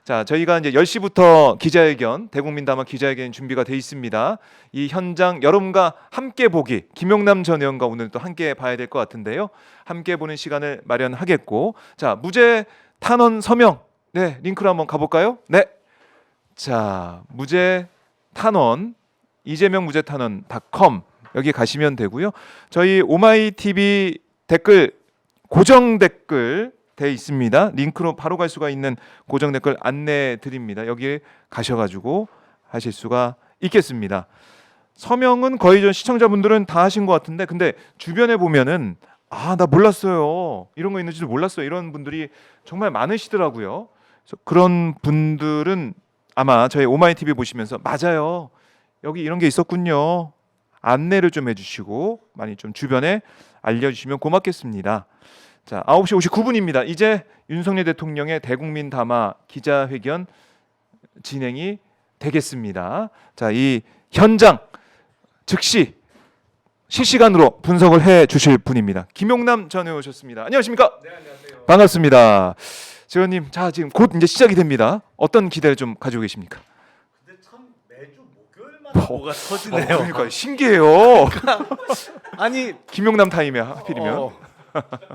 자, 저희가 이제 10시부터 기자회견, 대국민담화 기자회견 준비가 돼 있습니다. 이 현장 여러분과 함께 보기, 김용남 전 의원과 오늘 또 함께 봐야 될 것 같은데요. 함께 보는 시간을 마련하겠고, 자, 무죄 탄원 서명, 네, 링크로 한번 가볼까요? 네, 자, 무죄 탄원, 이재명 무죄 탄원.com 여기 가시면 되고요. 저희 오마이 TV 댓글 고정 댓글 돼 있습니다. 링크로 바로 갈 수가 있는 고정 댓글 안내 드립니다. 여기 가셔가지고 하실 수가 있겠습니다. 서명은 거의 전 시청자분들은 다 하신 것 같은데, 근데 주변에 보면은 나 몰랐어요, 이런 거 있는지도 몰랐어요, 이런 분들이 정말 많으시더라고요. 그래서 그런 분들은 아마 저희 오마이TV 보시면서 맞아요, 여기 이런 게 있었군요, 안내를 좀 해주시고 많이 좀 주변에 알려주시면 고맙겠습니다. 자, 9시 59분입니다. 이제 윤석열 대통령의 대국민 담화 기자회견 진행이 되겠습니다. 자, 이 현장 즉시 실시간으로 분석을 해 주실 분입니다. 김용남 전 의원 오셨습니다. 안녕하십니까? 네, 안녕하세요. 반갑습니다. 재 의원님, 자, 지금 곧 이제 시작이 됩니다. 어떤 기대를 좀 가지고 계십니까? 근데 참 매주 목요일마다 뭐가 터지네요. 그러니까 신기해요. 아니 김용남 타임에 하필이면.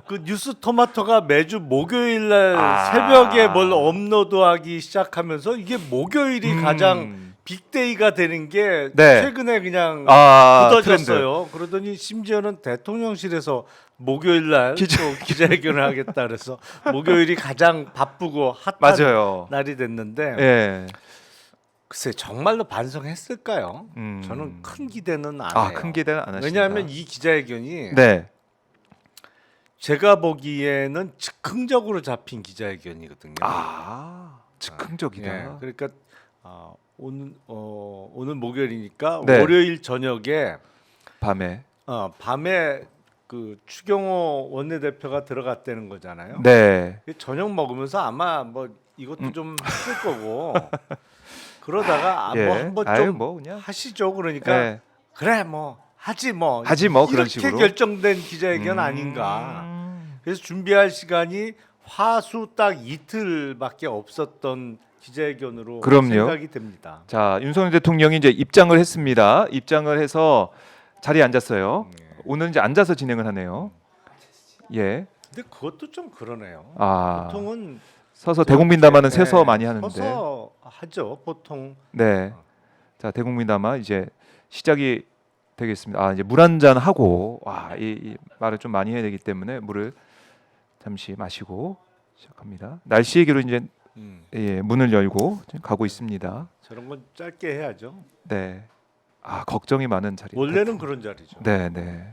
그 뉴스 토마토가 매주 목요일 날 새벽에 뭘 업로드하기 시작하면서 이게 목요일이 가장 빅데이가 되는 게 네. 최근에 그냥 트렌드. 굳어졌어요. 그러더니 심지어는 대통령실에서 목요일 날 또 기자회견을 하겠다 그래서 목요일이 가장 바쁘고 핫한 맞아요. 날이 됐는데 예. 글쎄 정말로 반성했을까요? 저는 큰 기대는 안 해요. 큰 기대는 안 하십니다. 왜냐하면 이 기자회견이 네. 제가 보기에는 즉흥적으로 잡힌 기자회견이거든요. 즉흥적이다. 예, 그러니까 오늘 목요일이니까 네. 월요일 저녁에 밤에. 밤에 그 추경호 원내대표가 들어갔다는 거잖아요. 네. 저녁 먹으면서 아마 뭐 이것도 좀 했을 거고 그러다가 예. 뭐 한번 좀 뭐 그냥. 하시죠. 그러니까 네. 그래 뭐 하지 뭐 그런 이렇게 식으로 결정된 기자회견 아닌가. 그래서 준비할 시간이 화수 딱 이틀밖에 없었던 기자회견으로 그럼요. 생각이 됩니다. 자, 윤석열 대통령이 이제 입장을 했습니다. 입장을 해서 자리에 앉았어요. 오늘 이제 앉아서 진행을 하네요. 예. 근데 그것도 좀 그러네요. 아, 보통은 서서 대국민 담화는 네, 서서 많이 하는데. 서서 하죠. 보통. 네. 자, 대국민 담화 이제 시작이 되겠습니다. 이제 물 한 잔 하고 이 말을 좀 많이 해야 되기 때문에 물을 잠시 마시고 시작합니다. 날씨 얘기로 이제 문을 열고 가고 있습니다. 저런 건 짧게 해야죠. 네. 걱정이 많은 자리. 원래는 그런 자리죠. 네, 네.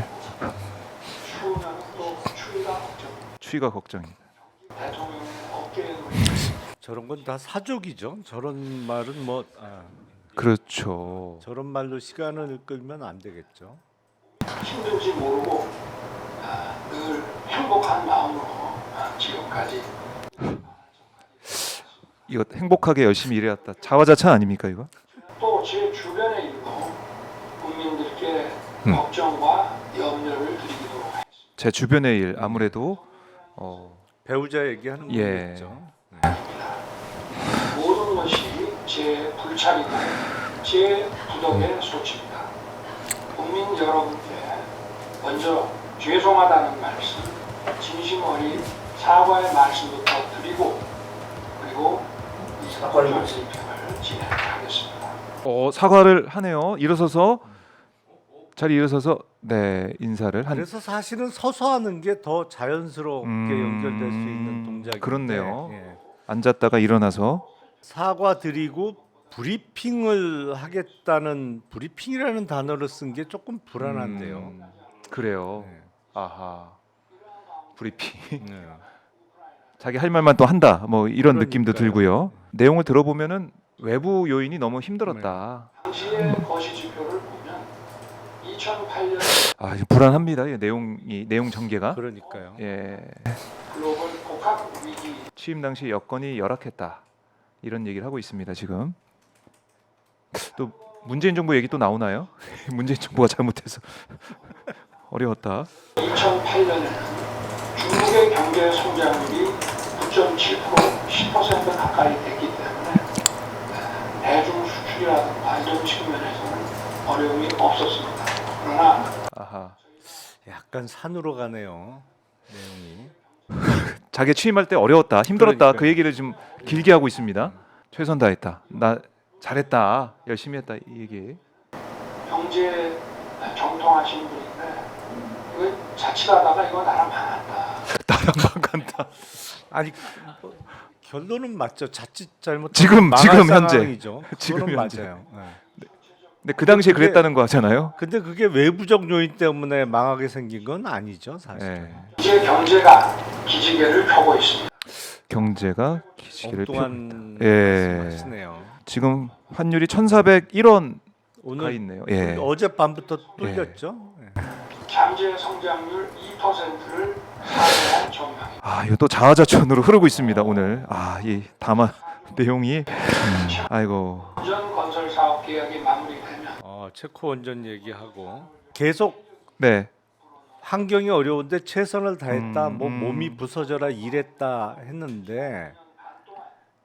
추위가 걱정입니다. 저런 건 다 사족이죠. 저런 말은 뭐 그렇죠. 저런 말로 시간을 끌면 안 되겠죠. 힘든지 모르고 늘 행복한 마음으로 지금까지 이거 행복하게 열심히 일해왔다. 자화자찬 아닙니까 이거? 또 제 주변의 일도 국민들께 걱정과 염려를 드리도록 하겠습니다. 제 주변의 일 아무래도 배우자 얘기하는 거 예. 있죠. 모든 것이 제 불찰이고 제 부덕의 소치입니다. 국민 여러분께 먼저 죄송하다는 말씀, 진심 어린 사과의 말씀부터 드리고 그리고 이 사과의 말씀을 진행하겠습니다. 사과를 하네요. 일어서서 자리 일어서서 네 인사를 한. 그래서 사실은 서서 하는 게 더 자연스럽게 연결될 수 있는 동작인데 그렇네요. 예. 앉았다가 일어나서 사과 드리고 브리핑을 하겠다는 브리핑이라는 단어를 쓴 게 조금 불안한데요. 그래요. 네. 아하. 브리핑. 네. 자기 할 말만 또 한다. 뭐 이런 그러니까요. 느낌도 들고요. 내용을 들어보면은 외부 요인이 너무 힘들었다. 당시의 거시 지표를 보면 2008년 이제 불안합니다. 내용 전개가. 그러니까요. 예. 글로벌 복합 위기 취임 당시 여건이 열악했다. 이런 얘기를 하고 있습니다. 지금. 또 문재인 정부 얘기 또 나오나요? 문재인 정부가 잘못해서 어려웠다. 2008년에는 중국의 경제 성장률이 9.7% 10% 가까이 됐기 때문에 어려움이 없었습니다. 그러나 아하. 약간 산으로 가네요. 내용이. 자기 취임할 때 어려웠다, 힘들었다 그러니까요. 그 얘기를 좀 길게 하고 있습니다. 최선 다했다, 나 잘했다, 열심히 했다 이 얘기. 경제 정통하신 분인데 이거 자칫하다가 이거 나라 망한다. 나라만 간다. 아니 뭐, 결론은 맞죠. 자칫 잘못 지금 현재. 상황이죠. 지금 그거는 현재. 맞아요. 네. 근데 그 당시에 그게- 그랬다는 거 하잖아요. 근데 그게 외부적 요인 때문에 망하게 생긴 건 아니죠, 사실. 예. 이제 경제가 기지개를 펴고 있습니다. 경제가 기지개를 펴고 있다. 엉뚱한 예. 말씀하시네요. 지금 환율이 1,401원 가 오늘 있네요. 예. 어젯밤부터 뚫렸죠. 예. 잠재 성장률 2%를 상회한 전망입니다. 아, 이거 또 자화자찬으로 흐르고 있습니다 오늘. 아, 이 담화 내용이 아이고. 원전 건설 사업 계약이 마무리되면 체코 원전 얘기하고 계속 네. 환경이 어려운데 최선을 다했다. 음, 뭐 몸이 부서져라 일했다 했는데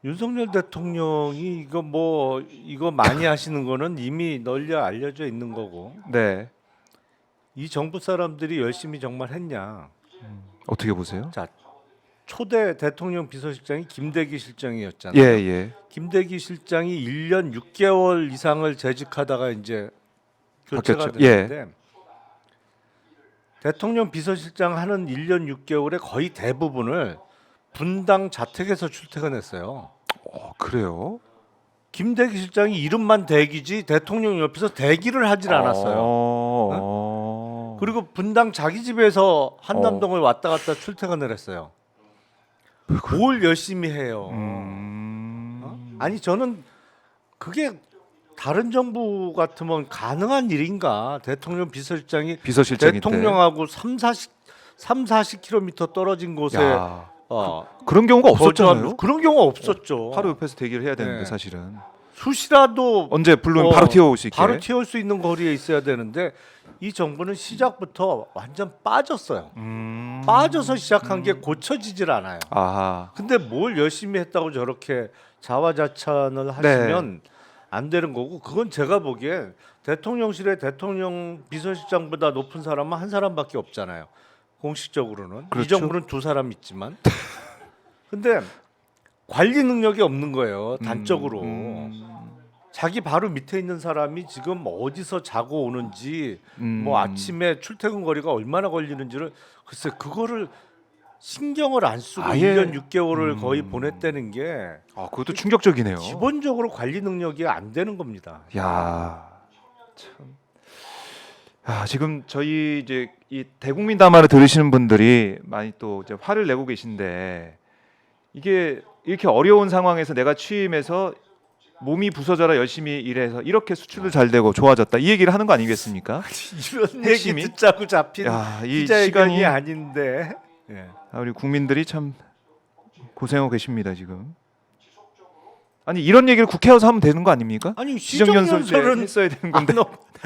윤석열 대통령이 이거 많이 하시는 거는 이미 널리 알려져 있는 거고 네. 이 정부 사람들이 열심히 정말 했냐? 어떻게 보세요? 자, 초대 대통령 비서실장이 김대기 실장이었잖아요. 예, 예. 김대기 실장이 1년 6개월 이상을 재직하다가 이제 교체가 바뀌었죠. 예. 됐는데 대통령 비서실장 하는 1년 6개월의 거의 대부분을 분당 자택에서 출퇴근했어요. 그래요? 김대기 실장이 이름만 대기지 대통령 옆에서 대기를 하질 않았어요. 그리고 분당 자기 집에서 한남동을 왔다 갔다 출퇴근을 했어요. 뭘 열심히 해요. 아니 저는 그게 다른 정부 같으면 가능한 일인가? 대통령 비서실장이 비서실장인데. 대통령하고 40km 떨어진 곳에 야, 어, 그런 경우가 없었잖아요. 거주한- 그런 경우가 없었죠. 바로 옆에서 대기를 해야 되는데 네. 사실은 수시라도 언제 불러면 바로 튀어올 수 있게. 바로 튀어올 수 있는 거리에 있어야 되는데 이 정부는 시작부터 완전 빠졌어요. 빠져서 시작한 게 고쳐지질 않아요. 아하. 근데 뭘 열심히 했다고 저렇게 자화자찬을 네. 하시면 안 되는 거고 그건 제가 보기엔 대통령실에 대통령 비서실장보다 높은 사람은 한 사람밖에 없잖아요. 공식적으로는 이 그렇죠. 정부는 두 사람 있지만 근데 관리 능력이 없는 거예요. 단적으로 자기 바로 밑에 있는 사람이 지금 어디서 자고 오는지 뭐 아침에 출퇴근 거리가 얼마나 걸리는지를 글쎄 그거를 신경을 안 쓰고 아예- 1년 6개월을 거의 보냈다는 게 아, 그것도 충격적이네요. 기본적으로 관리 능력이 안 되는 겁니다. 야, 참. 아, 지금 저희 이제 이 대국민 담화를 들으시는 분들이 많이 또 이제 화를 내고 계신데 이게 이렇게 어려운 상황에서 내가 취임해서 몸이 부서져라 열심히 일해서 이렇게 수출도 잘 되고 좋아졌다 이 얘기를 하는 거 아니겠습니까? 이런 핵심이? 얘기 듣자고 잡힌 야, 이 기자회견이 시간이 아닌데. 예. 아, 우리 국민들이 참 고생하고 계십니다 지금. 아니 이런 얘기를 국회 와서 하면 되는 거 아닙니까? 아니 시정연설을 시정연설은 했어야 되는 건데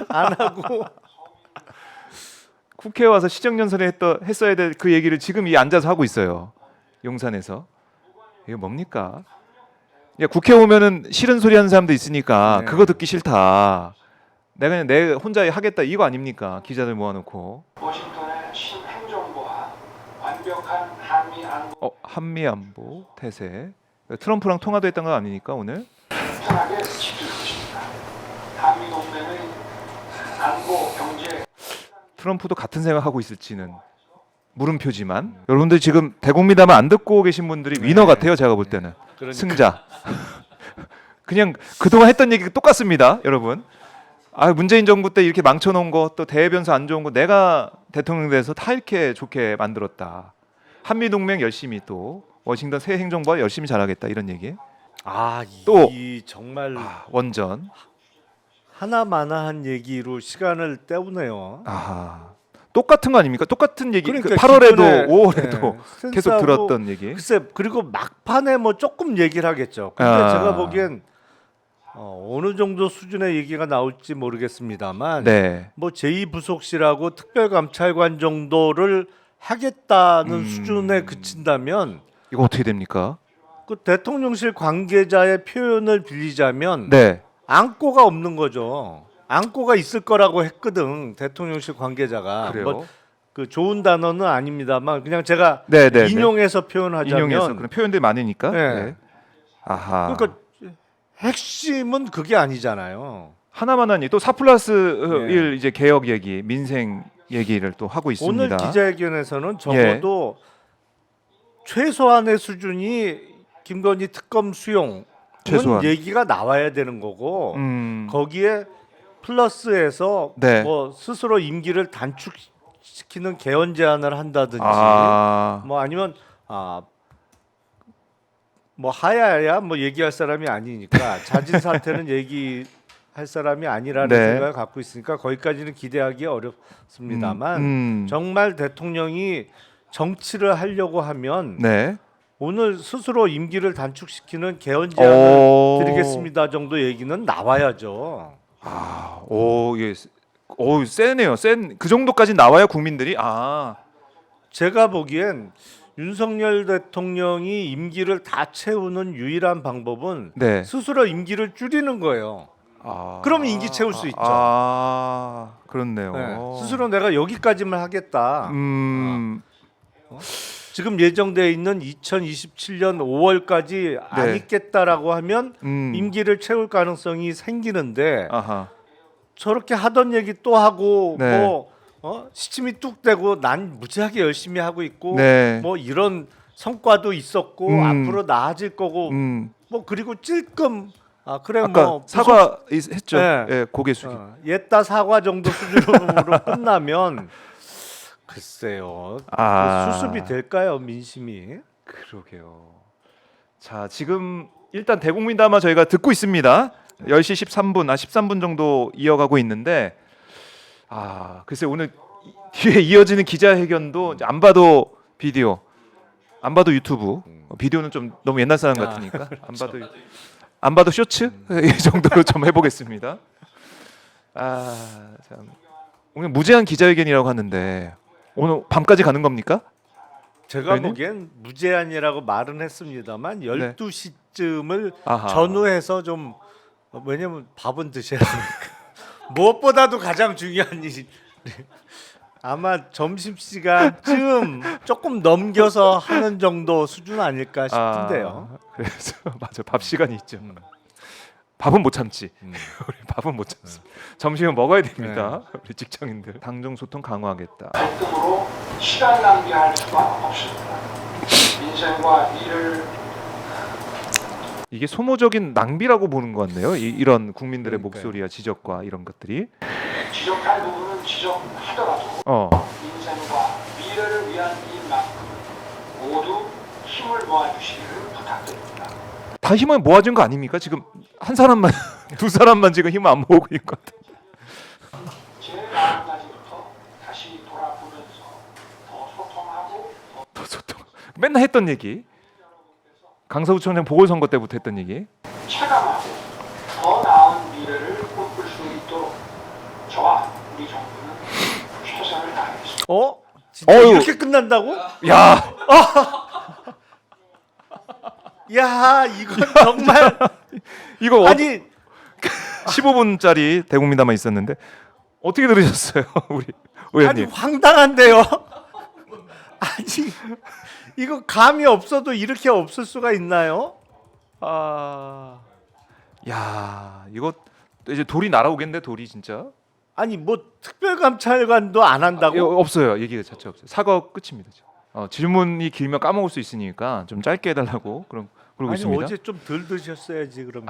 안 하고 국회 와서 시정연설을 했어야 될 그 얘기를 지금 이 앉아서 하고 있어요. 용산에서. 이게 뭡니까? 야, 국회 오면은 싫은 소리 하는 사람도 있으니까 네. 그거 듣기 싫다. 내가 그냥 내 혼자 하겠다 이거 아닙니까? 기자들 모아놓고. 워싱턴의 신행정부와 완벽한 한미 안보 한미 안보 태세. 트럼프랑 통화도 했던 거 아닙니까 오늘? 튼튼하게 지킬 것입니다. 한미 동맹의 안보 경제 트럼프도 같은 생각하고 있을지는 물음표지만 여러분들 지금 대국민 담화 안 듣고 계신 분들이 위너 같아요 제가 볼 때는. 그러니까. 승자. 그냥 그동안 했던 얘기가 똑같습니다, 여러분. 아, 문재인 정부 때 이렇게 망쳐놓은 거, 또 대변수 안 좋은 거, 내가 대통령 돼서 다 이렇게 좋게 만들었다. 한미 동맹 열심히 또 워싱턴 새 행정부가 열심히 잘하겠다 이런 얘기. 또. 이 정말 원전. 하나마나한 얘기로 시간을 때우네요. 똑같은 거 아닙니까? 똑같은 얘기. 그러니까 8월에도 기존에, 5월에도 네, 계속 센스하고 들었던 얘기. 글쎄 그리고 막판에 뭐 조금 얘기를 하겠죠. 근데 제가 보기엔 어느 정도 수준의 얘기가 나올지 모르겠습니다만 네. 뭐 제2부속실하고 특별감찰관 정도를 하겠다는 수준에 그친다면 이거 어떻게 됩니까? 그 대통령실 관계자의 표현을 빌리자면 네. 안고가 없는 거죠. 안고가 있을 거라고 했거든 대통령실 관계자가. 그래요. 뭐 그 좋은 단어는 아닙니다만 그냥 제가 네, 네, 네. 인용해서 표현하자면 인용해서 그런 표현들이 많으니까. 네. 네. 아하. 그러니까 핵심은 그게 아니잖아요. 하나만 하니 또 4+1 네. 이제 개혁 얘기, 민생 얘기를 또 하고 있습니다. 오늘 기자회견에서는 적어도 최소한의 수준이 김건희 특검 수용 최소한. 얘기가 나와야 되는 거고 거기에 플러스해서 네. 뭐 스스로 임기를 단축시키는 개헌 제안을 한다든지 뭐 아니면 뭐 하야야 뭐 얘기할 사람이 아니니까 자진 사퇴는 얘기할 사람이 아니라는 네. 생각을 갖고 있으니까 거기까지는 기대하기 어렵습니다만 정말 대통령이 정치를 하려고 하면 네. 오늘 스스로 임기를 단축시키는 개헌 제안을 드리겠습니다 정도 얘기는 나와야죠. 예. 세네요. 그 정도까지 나와야 국민들이 제가 보기엔 윤석열 대통령이 임기를 다 채우는 유일한 방법은 네. 스스로 임기를 줄이는 거예요. 그러면 임기 채울 수 있죠. 그렇네요. 네. 스스로 내가 여기까지만 하겠다. 지금 예정되어 있는 2027년 5월까지 안 네. 있겠다라고 하면 임기를 채울 가능성이 생기는데 저렇게 하던 얘기 또 하고 네. 뭐 시침이 뚝 되고 난 무지하게 열심히 하고 있고 네. 뭐 이런 성과도 있었고 앞으로 나아질 거고 뭐 그리고 찔끔 그래 아까 뭐 사과 했죠. 네. 예, 고개 숙이. 옛다 사과 정도 수준으로 끝나면 글쎄요. 그 수습이 될까요, 민심이? 그러게요. 자, 지금 일단 대국민담화 저희가 듣고 있습니다. 10시 13분 정도 이어가고 있는데 글쎄 오늘 뒤에 이어지는 기자회견도 이제 안 봐도 비디오, 안 봐도 유튜브. 비디오는 좀 너무 옛날 사람 같으니까 안 봐도 쇼츠 이 정도로 좀 해보겠습니다. 참. 오늘 무제한 기자회견이라고 하는데 오늘 밤까지 가는 겁니까? 제가 왜냐? 보기엔 무제한이라고 말은 했습니다만 12시쯤을 아하. 전후해서 좀 왜냐면 밥은 드셔야 되니까 무엇보다도 가장 중요한 일이 아마 점심시간쯤 조금 넘겨서 하는 정도 수준 아닐까 싶은데요. 그래서 맞아, 밥 시간이 있죠. 밥은 못 참지. 우리 밥은 못 참습니다. 점심은 먹어야 됩니다. 우리 직장인들. 당정 소통 강화하겠다. 갈등으로 시간 낭비할 수가 없습니다. 민생과 일을 이게 소모적인 낭비라고 보는 것 같네요. 이런 국민들의 그러니까요. 목소리와 지적과 이런 것들이. 지적할 부분은 지적하더라도 민생과 미래를 위한 일만큼 모두 힘을 모아주시기를 부탁드립니다. 다 힘을 모아준 거 아닙니까? 지금 한 사람만 두 사람만 지금 힘을 안 모으고 있는 것 같아요. 제 마음가짐부터 다시 돌아보면서 더 소통하고 더 소통. 맨날 했던 얘기. 강서구청장 보궐선거 때부터 했던 얘기. 체감하고 더 나은 미래를 꿈꿀 수 있도록 저와 우리 정부는 최선을 다하겠습니다. 진짜 어휴. 이렇게 끝난다고? 야, 야, 이건 정말 이거 아니 15분짜리 대국민담화 있었는데 어떻게 들으셨어요, 우리 아니 의원님? 황당한데요. 아니 이거 감이 없어도 이렇게 없을 수가 있나요? 야, 이거 이제 돌이 날아오겠네, 돌이 진짜. 아니 뭐 특별감찰관도 안 한다고? 이거 없어요, 얘기가 자체 없어요. 사과 끝입니다. 질문이 길면 까먹을 수 있으니까 좀 짧게 해달라고 그러고 아니 있습니다. 어제 좀 덜 드셨어야지 그러면.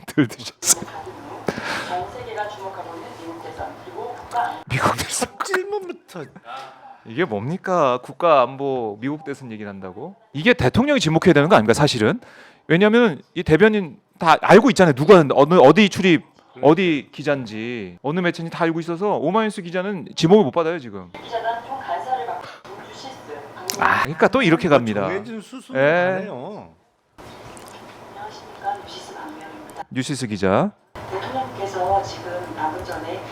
들 드셨어요. 전 세계가 주목하고 있는 미국 대선 그리고 국가 미국 대선. 질문부터 이게 뭡니까? 국가 안보 미국 대선 얘기를 한다고? 이게 대통령이 지목해야 되는 거 아닙니까? 사실은. 왜냐하면 이 대변인 다 알고 있잖아요. 누가 어디 출입, 어디 기자인지, 어느 매체인지 다 알고 있어서 오마이뉴스 기자는 지목을 못 받아요 지금. 기자단 총 간사를 맡은 뉴시스 그러니까 또 이렇게 갑니다. 정해진 수순을 예. 가네요. 안녕하십니까 뉴시스 박미영입니다. 뉴시스 기자. 대통령께서 지금 방금 전에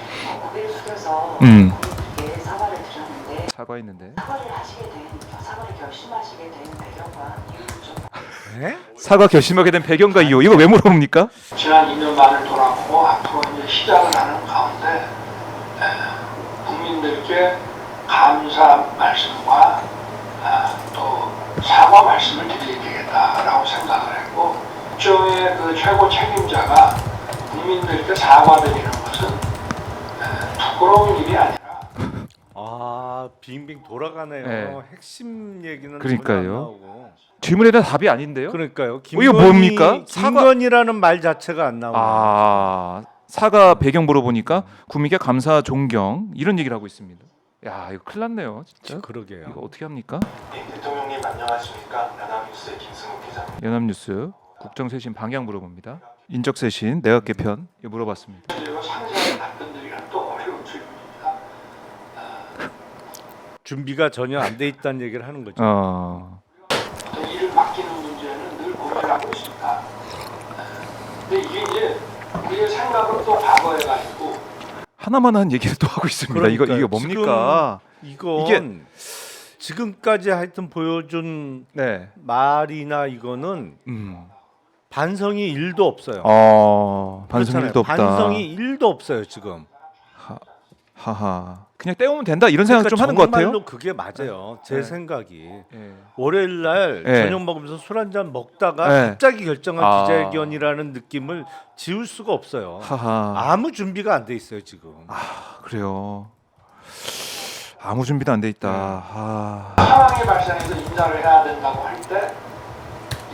고개를 숙여서 음. 국민들께 사과를 드렸는데 사과했는데. 사과를 결심하시게 된 배경과 이유를 좀 네? 사과 결심하게 된 배경과 이유 이거 왜 물어봅니까? 지난 2년만을 돌아보고 앞으로 이제 시작을 하는 가운데 국민들께 감사 말씀과 또 사과 말씀을 드려야 되겠다라고 생각을 했고, 국정의 그 최고 책임자가 국민들께 사과드리는 것은 부끄러운 일이 아니라. 아 빙빙 돌아가네요. 네. 핵심 얘기는 그러니까요. 전혀 안 나오고. 질문에 대한 답이 아닌데요? 그러니까요. 이거 뭡니까? 김건희라는 말 자체가 안 나오네요. 아, 사과 배경 물어보니까 국민께 감사 존경 이런 얘기를 하고 있습니다. 야, 이거 큰일 났네요, 진짜. 그러게요. 이거 어떻게 합니까? 네, 대통령님 안녕하십니까? 연합뉴스의 김승욱 기자입니다. 연합뉴스 국정쇄신 방향 물어봅니다. 인적쇄신 내각 개편 이거 물어봤습니다. 그리고 상세한 답변드리기는 또 어려운 질문입니다. 준비가 전혀 안 돼 있다는 얘기를 하는 거죠. 일을 맡기는 문제는 늘 고민을 하고 있습니다. 근데 이게 이제 우리의 생각은 또 과거에 가 있고, 하나만 한 얘기를 또 하고 있습니다. 이거 그러니까요. 뭡니까? 이건 이게- 지금까지 하여튼 보여준 네. 말이나 이거는 반성이 1도 없어요. 반성 그렇잖아요. 일도 없다. 반성이 1도 없어요 지금. 하하. 그냥 때우면 된다 이런 생각 좀 하는 것 같아요. 정말로 그게 맞아요. 제 네. 생각이. 예. 월요일 날 네. 저녁 먹으면서 술 한잔 먹다가 네. 갑자기 결정한 아. 기자회견이라는 느낌을 지울 수가 없어요. 하하. 아무 준비가 안 돼 있어요 지금. 그래요. 아무 준비도 안 돼 있다. 네. 상황이 발생해서 인사를 해야 된다고 할 때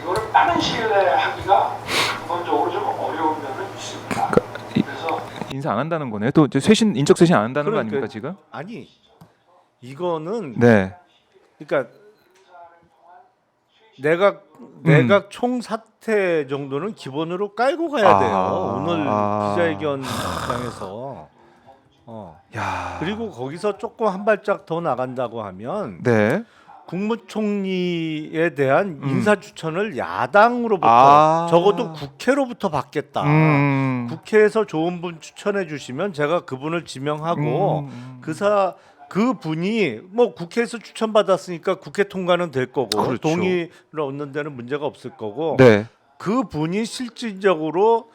이거를 빠른 시일 내에 하기가 기본적으로 좀 어려운 면은 있습니다. 그래서 인사 안 한다는 거네요. 또 이제 쇄신 인적 쇄신 안 한다는 거 그러니까- 아닙니까 지금? 아니 이거는 네. 그러니까 내각 총사퇴 정도는 기본으로 깔고 가야 돼요. 오늘 기자회견장에서. 야. 그리고 거기서 조금 한 발짝 더 나간다고 하면 네. 국무총리에 대한 인사 추천을 야당으로부터 적어도 국회로부터 받겠다. 국회에서 좋은 분 추천해 주시면 제가 그분을 지명하고 그 분이 뭐 국회에서 추천 받았으니까 국회 통과는 될 거고 그렇죠. 동의를 얻는 데는 문제가 없을 거고 네. 그 분이 실질적으로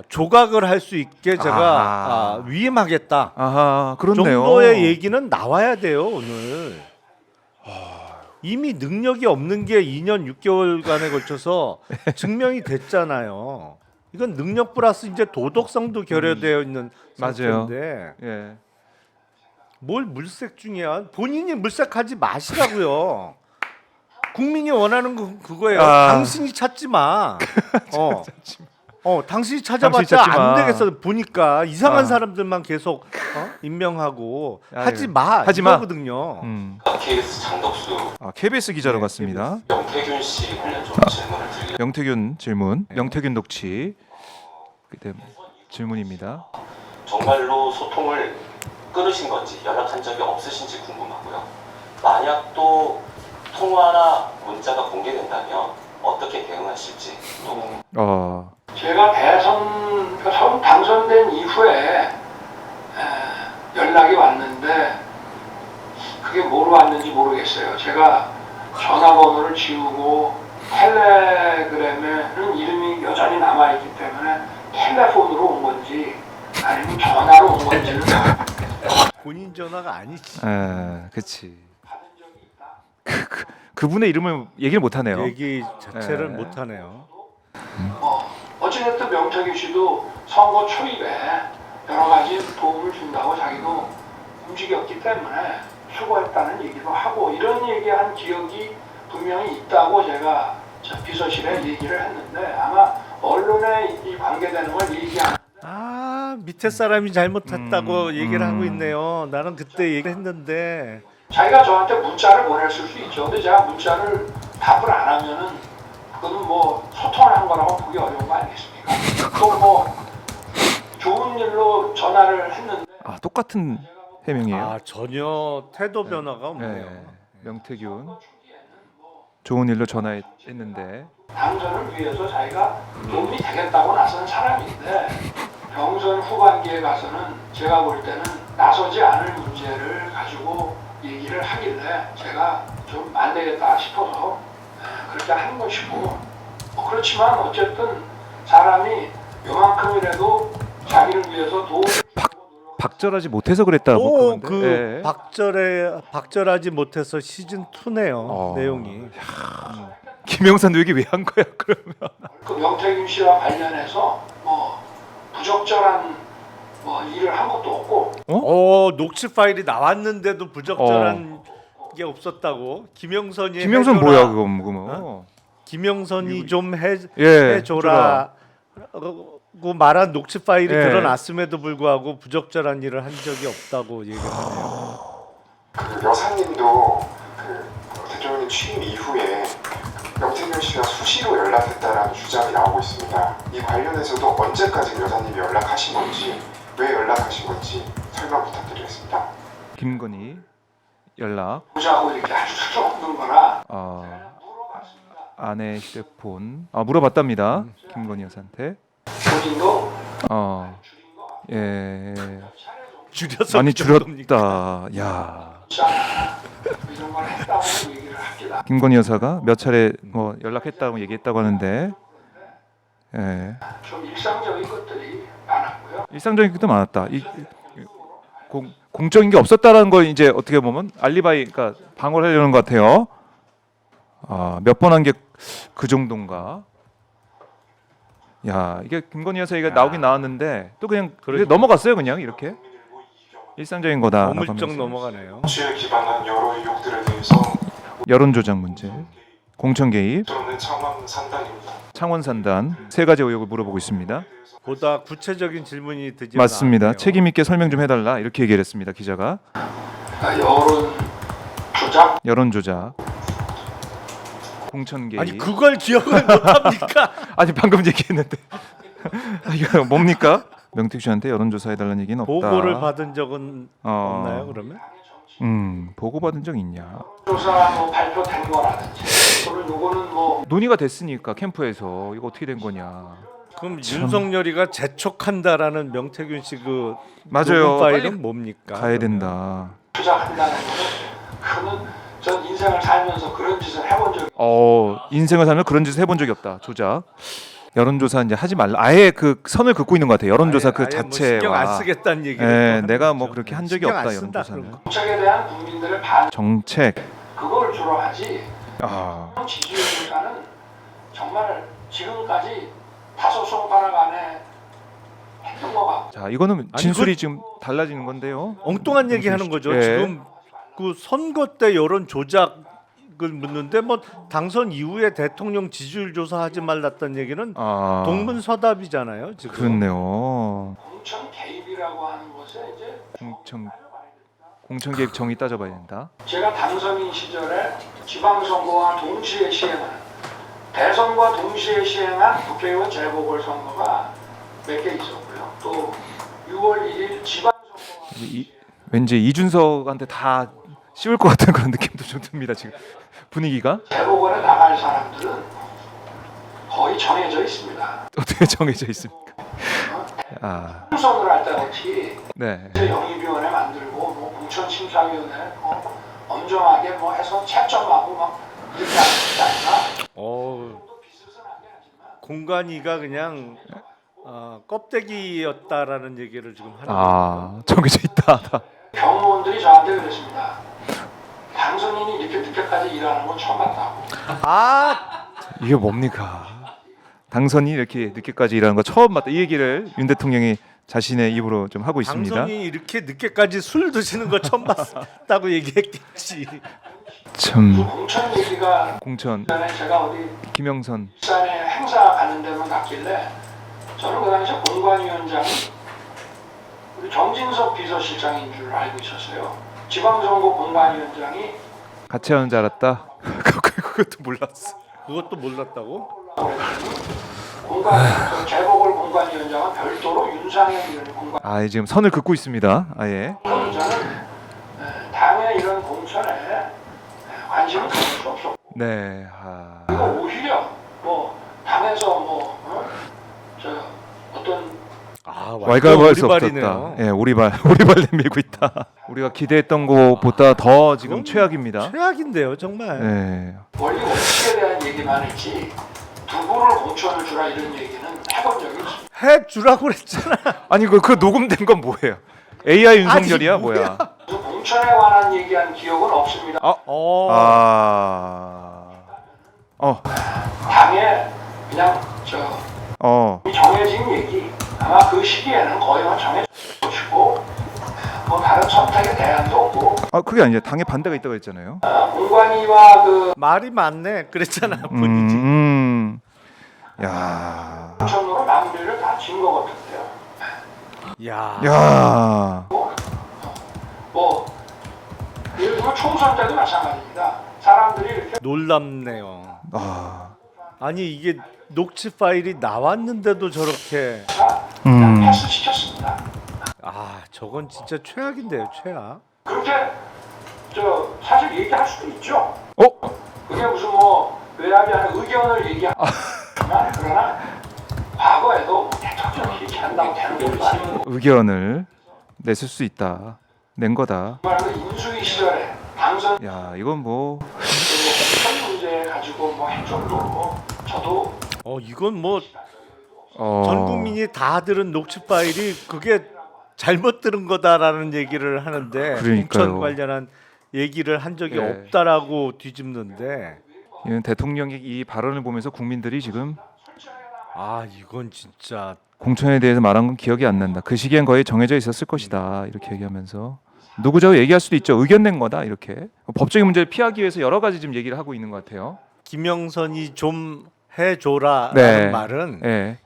조각을 할 수 있게 제가 위임하겠다. 아하, 그렇네요. 정도의 얘기는 나와야 돼요 오늘. 이미 능력이 없는 게 2년 6개월간에 걸쳐서 증명이 됐잖아요. 이건 능력 플러스 이제 도덕성도 결여되어 있는 맞아요. 상태인데 예. 뭘 물색 중이야? 본인이 물색하지 마시라고요. 국민이 원하는 건 그거예요. 당신이 찾지 마. 당신이 찾아봤자 찾지 마. 안 되겠어. 보니까 이상한 사람들만 계속 임명하고 하지 마. 하지 마. 이거거든요. KBS 장덕수 KBS 기자로 네, 갔습니다. 영태균 씨 관련 좀 질문을 드리겠습니다. 명태균 질문. 명태균 녹취. 그때 질문입니다. 정말로 소통을 끊으신 건지 연락한 적이 없으신지 궁금하고요. 만약 또 통화나 문자가 공개된다면 어떻게 대응하실지 또 제가 처음 당선된 이후에 연락이 왔는데 그게 뭐로 왔는지 모르겠어요. 제가 전화번호를 지우고 텔레그램에는 이름이 여전히 남아있기 때문에 텔레폰으로 온 건지 아니면 전화로 온 건지는 본인 전화가 아니지. 그렇지. 그분의 이름을 얘기를 못 하네요. 얘기 자체를 못 하네요. 어찌됐든 명태균 씨도 선거 초입에 여러 가지 도움을 준다고 자기도 움직였기 때문에 수고했다는 얘기도 하고 이런 얘기한 기억이 분명히 있다고 제가 비서실에 얘기를 했는데 아마 언론에 이 관계되는 걸 얘기한 밑에 사람이 잘못했다고 얘기를 하고 있네요. 나는 그때 얘기했는데 자기가 저한테 문자를 보냈을 수 있죠. 근데 제가 문자를 답을 안 하면은 그건 뭐 소통을 한 거라고 보기 어려운 거 아니겠습니까? 또 뭐 좋은 일로 전화를 했는데 똑같은 해명이에요. 전혀 태도 변화가 없네요. 명태균 좋은 일로 전화했는데 당선을 위해서 자기가 도움이 되겠다고 나선 사람인데 경선 후반기에 가서는 제가 볼 때는 나서지 않을 문제를 가지고 얘기를 하길래 제가 좀 안 되겠다 싶어서 그렇게 한 것이고 그렇지만 어쨌든 사람이 요만큼이라도 자기를 위해서 도움을 박절하지 못해서 그랬다고 또 그러는데. 그 예. 박절하지 못해서 시즌 2네요. 어. 내용이. 김영선 얘기 왜 한 거야 그러면? 그 명태균 씨와 관련해서 뭐 부적절한 뭐 일을 한 것도 없고 녹취 파일이 나왔는데도 부적절한 게 없었다고. 김영선이 김영선 해줘라. 뭐야 그거 뭐? 김영선이 좀 예, 해줘라. 고 말한 녹취 파일이 예. 드러났음에도 불구하고 부적절한 일을 한 적이 없다고 얘기를 하네요. 그 여사님도 그 대통령님 취임 이후에 명태균 씨와 수시로 연락했다라는 주장이 나오고 있습니다. 이 관련해서도 언제까지 여사님이 연락하신 건지, 왜 연락하신 건지 설명 부탁드리겠습니다. 김건희 연락. 보자고 이렇게 할 수도 없는 거라 물어봤습니다. 아내 휴대폰 물어봤답니다. 김건희 여사한테. 본인도 줄인 거 같아요. 예. 줄여서 많이 그 정도입니까? 줄였다. 야. 이런 걸 했다고 얘기를 합니다. 김건희 여사가 몇 차례 뭐 연락했다고 얘기했다고 하는데, 예. 좀 일상적인 것들이 많았고요. 일상적인 것도 많았다. 공적인 게 없었다라는 걸 이제 어떻게 보면 알리바이, 그러니까 방어를 하려는 것 같아요. 몇 번 한 게 그 정도인가? 야, 이게 김건희 여사 얘기가 나오긴 나왔는데 또 그냥 그러니까. 넘어갔어요, 그냥 이렇게. 일상적인 거다. 어물쩍 넘어가네요. 정치에 기반한 여러 의혹들에 대해서 여론 조작 문제, 공천 개입, 저는 창원 산단입니다. 창원 산단 세 가지 의혹을 물어보고 있습니다. 보다 구체적인 질문이 드지 맞습니다. 않았네요. 책임 있게 설명 좀 해달라 이렇게 얘기를 했습니다. 기자가. 여론 조작, 여론 조작, 공천 개입. 아니 그걸 기억을 못합니까? 아니 방금 얘기했는데 이거 뭡니까? 명택 씨한테 여론조사 해달라는 얘기는 없다. 보고를 받은 적은 없나요? 그러면? 보고 받은 적 있냐? 조사 뭐 발표된 거라든지 또는 요거는 뭐 논의가 됐으니까 캠프에서 이거 어떻게 된 거냐? 그럼 윤석열이가 재촉한다라는 명태균 씨 그 맞아요. 파일은 빨리 뭡니까? 가야 된다. 조작한다는 거는 그거는 전 인생을 살면서 그런 짓을 해본 적이 인생을 살면 그런 짓을 해본 적이 없다. 조작. 여론조사 이제 하지 말라. 아예 그 선을 긋고 있는 것 같아요. 여론조사 그 아예 뭐 자체와. 신경 안 쓰겠다는 얘기를 예, 또 하는 내가 거죠. 뭐 그렇게 한 적이 신경 안 없다, 쓴다, 여론조사는. 그런 거. 정책에 대한 국민들의 반 정책. 그걸 주로 하지 아, 지지율보다는 정말 지금까지 다소 손가락 안에 했던 것 같고 자 이거는 아니, 진술이 지금 달라지는 건데요. 엉뚱한 얘기 하는 거죠. 예. 지금 그 선거 때 여론 조작을 묻는데 뭐 당선 이후에 대통령 지지율 조사하지 말랐다는 얘기는 동문서답이잖아요. 지금. 그렇네요. 공천 개입이라고 하는 것에 이제 공천 개입 정의 따져봐야 된다. 제가 당선인 시절에 지방선거와 동시에 시행하는 대선과 동시에 시행한 국회의원 재보궐선거가 몇 개 있었고요. 또 6월 1일 지방선거가 왠지 이준석한테 다 씌울 것 같은 그런 느낌도 좀 듭니다. 지금 분위기가 재보궐에 나갈 사람들은 거의 정해져 있습니다. 어떻게 정해져 있습니까? 총선을 할 때 같이 네. 영입위원회 만들고 뭐 공천심사위원회 엄정하게 뭐 해서 채점하고 막 이렇게 하는 것이 아니라 또 비스듬하게 하지만 공관위가 그냥 껍데기였다라는 얘기를 지금 하는 거죠. 정해져 있다. 경무원들이 저한테 그랬습니다. 당선인이 이렇게 늦게까지 일하는 건 처음 봤다고. 이게 뭡니까? 당선이 이렇게 늦게까지 일하는 거 처음 봤다. 이 얘기를 윤 대통령이 자신의 입으로 좀 하고 있습니다. 당선이 이렇게 늦게까지 술 드시는 거 처음 봤다고 얘기했겠지. 참 공천 얘기가 공천 전에 제가 어디 김영선 부산에 행사 가는 데만 갔길래 저는 그 당시에 공관위원장이 우리 정진석 비서실장인 줄 알고 있었어요. 지방선거 공관위원장이 같이 하는 줄 알았다. 그것도 몰랐어. 그것도 몰랐다고? 재보궐 공관위원장은 별도로 윤상현 의원 공관. 지금 선을 긋고 있습니다. 아예. 저는 당의 이런 공천에 관심을 가질 수 없었고 네. 이거 오히려 뭐 당에서 어떤 왈가왈부할 수 오리발이네요. 없었다. 예, 오리발 내밀고 있다. 우리가 기대했던 것보다 더 지금 최악입니다. 최악인데요, 정말. 네. 원리 원칙에 대한 얘기만 했지 두부를 공천을 주라 이런 얘기는 해본 적이 없습니다. 해 주라고 그랬잖아. 아니 그 녹음된 건 뭐예요? AI 윤석열이야 아니, 뭐야? 무슨 공천에 관한 얘기한 기억은 없습니다. 당에 그냥 정해진 얘기 아마 그 시기에는 거의 정해진 것이고 뭐 다른 선택의 대안도 없고 그게 아니라 당에 반대가 있다고 했잖아요. 공관위와 그 말이 많네. 그랬잖아. 본인이. 야. 공천으로 마무리를 다 진 것 같은데요. 야. 뭐 예를 들면 총선 때도 마찬가지입니다. 사람들이 이렇게 놀랍네요. 아니 이게 녹취 파일이 나왔는데도 저렇게. 그냥 패스 시켰습니다. 저건 진짜 최악인데요, 최악. 그렇게 사실 얘기할 수도 있죠. 그게 무슨 뭐 외압이 아닌 의견을 얘기하면 그러나 과거에도 대통령이 이렇게 한다고 되는 것도 아니고 의견을 냈을 수 있다. 낸 거다. 정말 그 인수위 시절에 당선 야, 이건 뭐 핵심 문제 가지고 뭐 할 정도로 저도 이건 뭐 전 국민이 다 들은 녹취 파일이 그게 잘못 들은 거다라는 얘기를 하는데 그러니까요. 공천 관련한 얘기를 한 적이 네. 없다라고 뒤집는데 이건 대통령의 이 발언을 보면서 국민들이 지금 이건 진짜 공천에 대해서 말한 건 기억이 안 난다. 그 시기엔 거의 정해져 있었을 것이다. 이렇게 얘기하면서 누구죠? 얘기할 수도 있죠. 의견 낸 거다. 이렇게 법적인 문제를 피하기 위해서 여러 가지 지금 얘기를 하고 있는 것 같아요. 김영선이 좀 해줘라라는 네. 말은 예.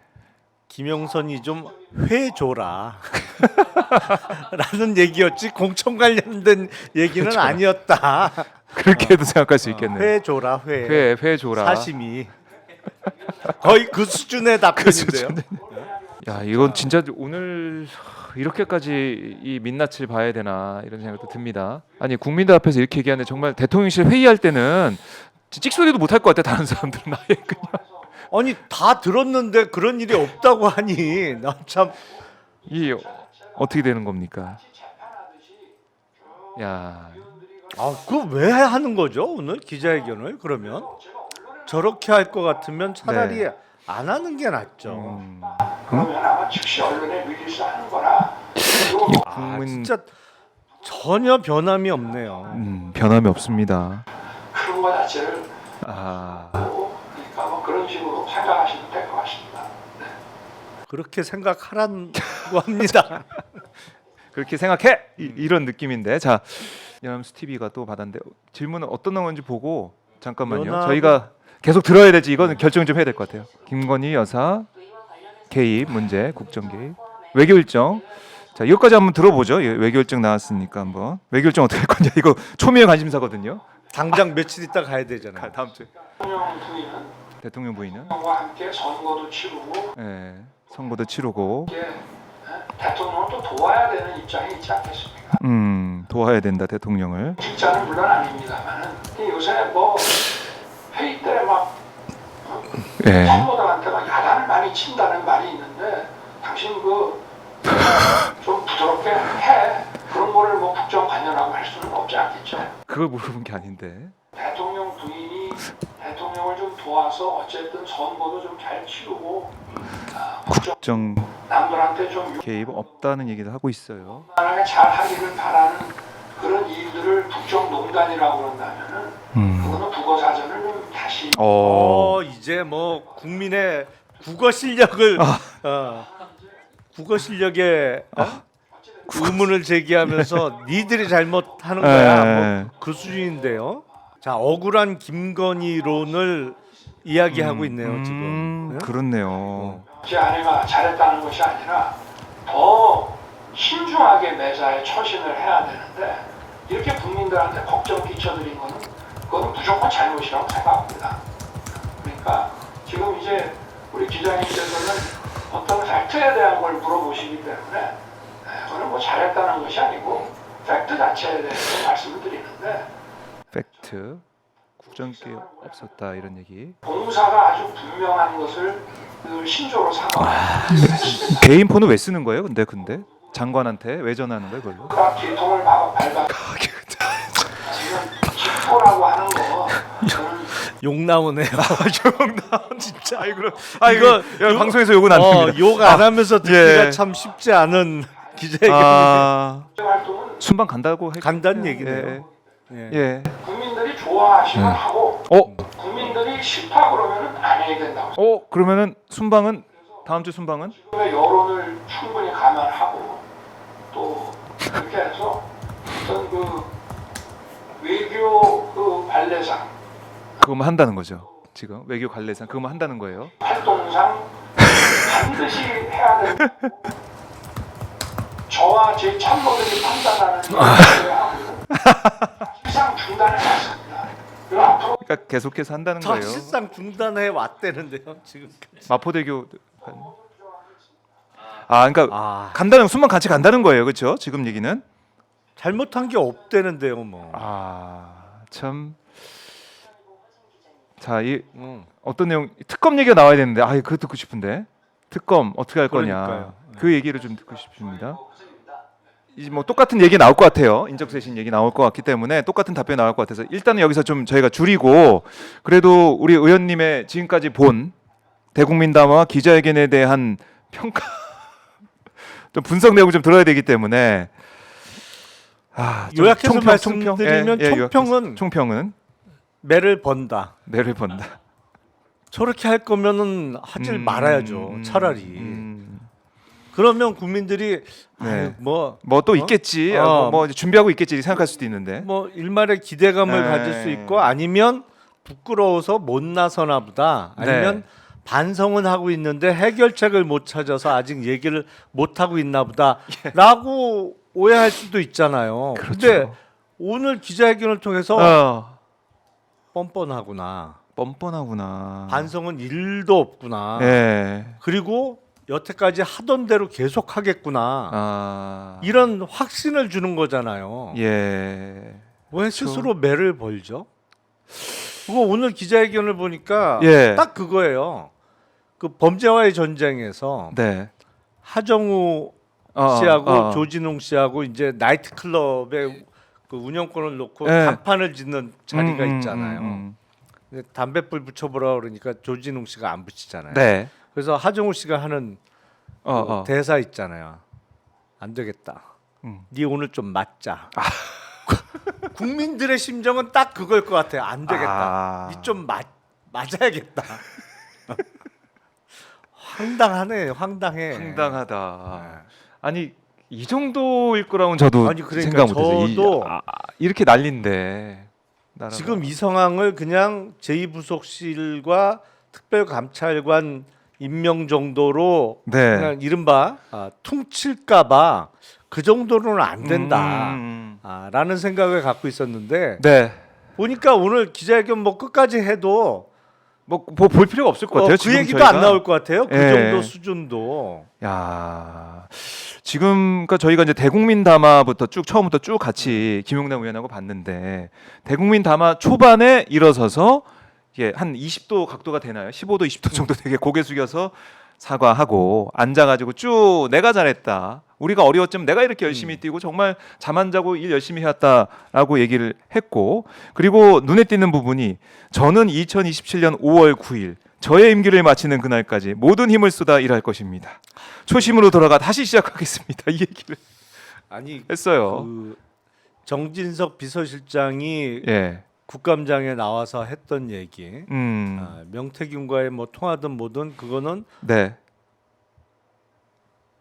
김영선이 좀 회줘라 라는 얘기였지 공천 관련된 얘기는 그렇죠. 아니었다. 그렇게도 생각할 수 있겠네요. 회줘라 회. 회 줘라. 사심이 거의 그 수준의 답변인데요. 야, 이건 진짜 오늘 이렇게까지 이 민낯을 봐야 되나 이런 생각도 듭니다. 아니 국민들 앞에서 이렇게 얘기하는데 정말 대통령실 회의할 때는 찍소리도 못할 것 같아. 다른 사람들은 아예 그냥. 아니 다 들었는데 그런 일이 없다고 하니 난 참 이 어떻게 되는 겁니까? 야, 그 왜 하는 거죠 오늘 기자회견을? 그러면 저렇게 할 것 같으면 차라리 네. 안 하는 게 낫죠. 그러면 아마 즉시 언론에 밀리서 하는 거라 그리고 국민 진짜 전혀 변함이 없네요. 변함이 없습니다. 그런 거 자체를 아, 그러니까 뭐 그런 식으로 생각하시면 될 것 같습니다. 그렇게 생각하라고 합니다. 그렇게 생각해 이런 느낌인데 자 연합뉴스 TV가 또 받았는데 질문은 어떤 건지 보고 잠깐만요. 연합- 저희가 계속 들어야 될지 이거는 결정 좀 해야 될 것 같아요. 김건희 여사 개입 문제, 국정 개입, 외교 일정. 자 이것까지 한번 들어보죠. 외교 일정 나왔으니까 한번 외교 일정 어떻게 할 거냐 이거 초미의 관심사거든요. 당장 며칠 있다 가야 되잖아요. 다음 주에 대통령 부인은 대통령 부인은 과 함께 선거도 치르고 예, 선거도 치르고 이제 대통령을 또 도와야 되는 입장이 있지 않겠습니까? 도와야 된다 대통령을. 직자는 물론 아닙니다만은 요새 뭐 회의 때 막 예. 선거들한테 막 야단을 많이 친다는 말이 있는데 당신 좀 부드럽게 해. 그런 거를 뭐 국정 관여라고 할 수는 없지 않겠죠. 그걸 물어본 게 아닌데. 대통령 부인이 대통령을 좀 도와서 어쨌든 선거도 좀 잘 치르고 국정 남들한테 좀 개입 없다는 얘기도 하고 있어요. 유난하게 잘 하기를 바라는 그런 일들을 국정농단이라고 그런다면은 그거는 국어 사전을 좀 다시 이제 뭐 국민의 국어 실력을 국어 실력에 의문을 제기하면서 니들이 잘못하는 거야. 뭐 그 수준인데요. 자 억울한 김건희론을 이야기하고 있네요 지금. 네? 그렇네요. 제 아내가 잘했다는 것이 아니라 더 신중하게 매사에 처신을 해야 되는데 이렇게 국민들한테 걱정 끼쳐드린 거는 그건 무조건 잘못이라고 생각합니다. 그러니까 지금 이제 우리 기자님께서는 어떤 팩트에 대한 걸 물어보시기 때문에 그거는 뭐 잘했다는 것이 아니고 팩트 자체에 대해서 말씀을 드리는데 팩트 국정 개입 없었다 이런 얘기. 공사가 아주 분명한 것을 늘 신조로 삼았습니다. 개인 폰은 왜 쓰는 거예요? 근데 장관한테 왜 전화하는 거예요, 그걸로? 그러니까 기통을 밟아 지금 기포라고 하는 거 저는 욕 나오네요. 진짜 아이 그럼 이거 이거 방송에서 욕은 안 됩니다. 욕 안 하면서 듣기가 예. 참 쉽지 않은 기자회견인데 활동은 순방 간다고 간다는 얘기네요. 예. 예. 예. 국민들이 좋아하시면 하고 어? 국민들이 싫다 그러면은 안 해야 된다고. 그러면은 순방은 다음 주 순방은 지금의 여론을 충분히 감안하고 또 그렇게 해서 어떤 그 외교 그 관례상 그거만 한다는 거죠. 지금 외교 관례상 그거만 한다는 거예요. 활동상 반드시 해야 된다. 저와 제 참모들이 판단하는 것을 사실상 중단을 했습니다. 그리고 앞으로 그러니까 계속해서 한다는 거예요. 사실상 중단해 왔대는데요. 지금. 마포대교 그러니까 아, 간다는 순방 같이 간다는 거예요. 그렇죠? 지금 얘기는 잘못한 게 없대는데요, 뭐. 참. 자, 이 음. 어떤 내용 특검 얘기가 나와야 되는데 그거 듣고 싶은데 특검 어떻게 할 거냐 그러니까요. 그 얘기를 좀 듣고 싶습니다. 이제 뭐 똑같은 얘기 나올 것 같아요. 인적쇄신 얘기 나올 것 같기 때문에 똑같은 답변 나올 것 같아서 일단은 여기서 좀 저희가 줄이고 그래도 우리 의원님의 지금까지 본 대국민 담화 기자회견에 대한 평가 좀 분석 내용 좀 들어야 되기 때문에 좀 요약해서 총평, 말씀드리면 총평은 총평은 매를 번다. 매를 번다. 저렇게 할 거면은 하질 말아야죠. 차라리. 그러면 국민들이 네. 뭐 또 있겠지. 뭐 이제 준비하고 있겠지 생각할 수도 있는데. 뭐 일말의 기대감을 네. 가질 수 있고 아니면 부끄러워서 못 나서나 보다 아니면 네. 반성은 하고 있는데 해결책을 못 찾아서 아직 얘기를 못 하고 있나 보다라고 오해할 수도 있잖아요. 그렇죠. 근데 오늘 기자회견을 통해서 뻔뻔하구나. 뻔뻔하구나. 반성은 1도 없구나. 예. 그리고 여태까지 하던 대로 계속 하겠구나. 이런 확신을 주는 거잖아요. 예. 왜 스스로 매를 벌죠? 그거 오늘 기자회견을 보니까 예. 딱 그거예요. 그 범죄와의 전쟁에서 네. 하정우 씨하고 조진웅 씨하고 이제 나이트클럽에 그 운영권을 놓고 예. 간판을 짓는 자리가 있잖아요. 근데 담뱃불 붙여보라 그러니까 조진웅 씨가 안 붙이잖아요. 네. 그래서 하정우 씨가 하는 그 대사 있잖아요. 안 되겠다. 네 오늘 좀 맞자. 국민들의 심정은 딱 그걸 것 같아요. 안 되겠다. 네 좀 맞아야겠다. 황당하네. 황당해. 황당하다. 아니 이 정도일 거라고는 저도 아니, 그러니까 생각 못했어요. 저도 이렇게 난리인데 나라가. 지금 이 상황을 그냥 제2부속실과 특별감찰관 임명 정도로 네. 그냥 이른바 퉁칠까봐 그 정도로는 안 된다. 라는 생각을 갖고 있었는데 네. 보니까 오늘 기자회견 뭐 끝까지 해도 뭐 볼 필요가 없을 것 같아요. 그 지금 얘기도 저희가. 안 나올 것 같아요. 그 예. 정도 수준도. 야, 지금 그러니까 저희가 이제 대국민 담화부터 처음부터 쭉 같이 김용남 의원하고 봤는데 대국민 담화 초반에 일어서서 이게 한 20도 각도가 되나요? 15도, 20도 정도 되게 고개 숙여서 사과하고 앉아가지고 쭉 내가 잘했다. 우리가 어려웠지만 내가 이렇게 열심히 뛰고 정말 잠 안 자고 일 열심히 해왔다라고 얘기를 했고 그리고 눈에 띄는 부분이 저는 2027년 5월 9일 저의 임기를 마치는 그날까지 모든 힘을 쏟아 일할 것입니다. 초심으로 돌아가 다시 시작하겠습니다. 이 얘기를 아니 했어요. 그 정진석 비서실장이 예. 국감장에 나와서 했던 얘기. 음. 명태균과의 뭐 통화든 뭐든 그거는 네.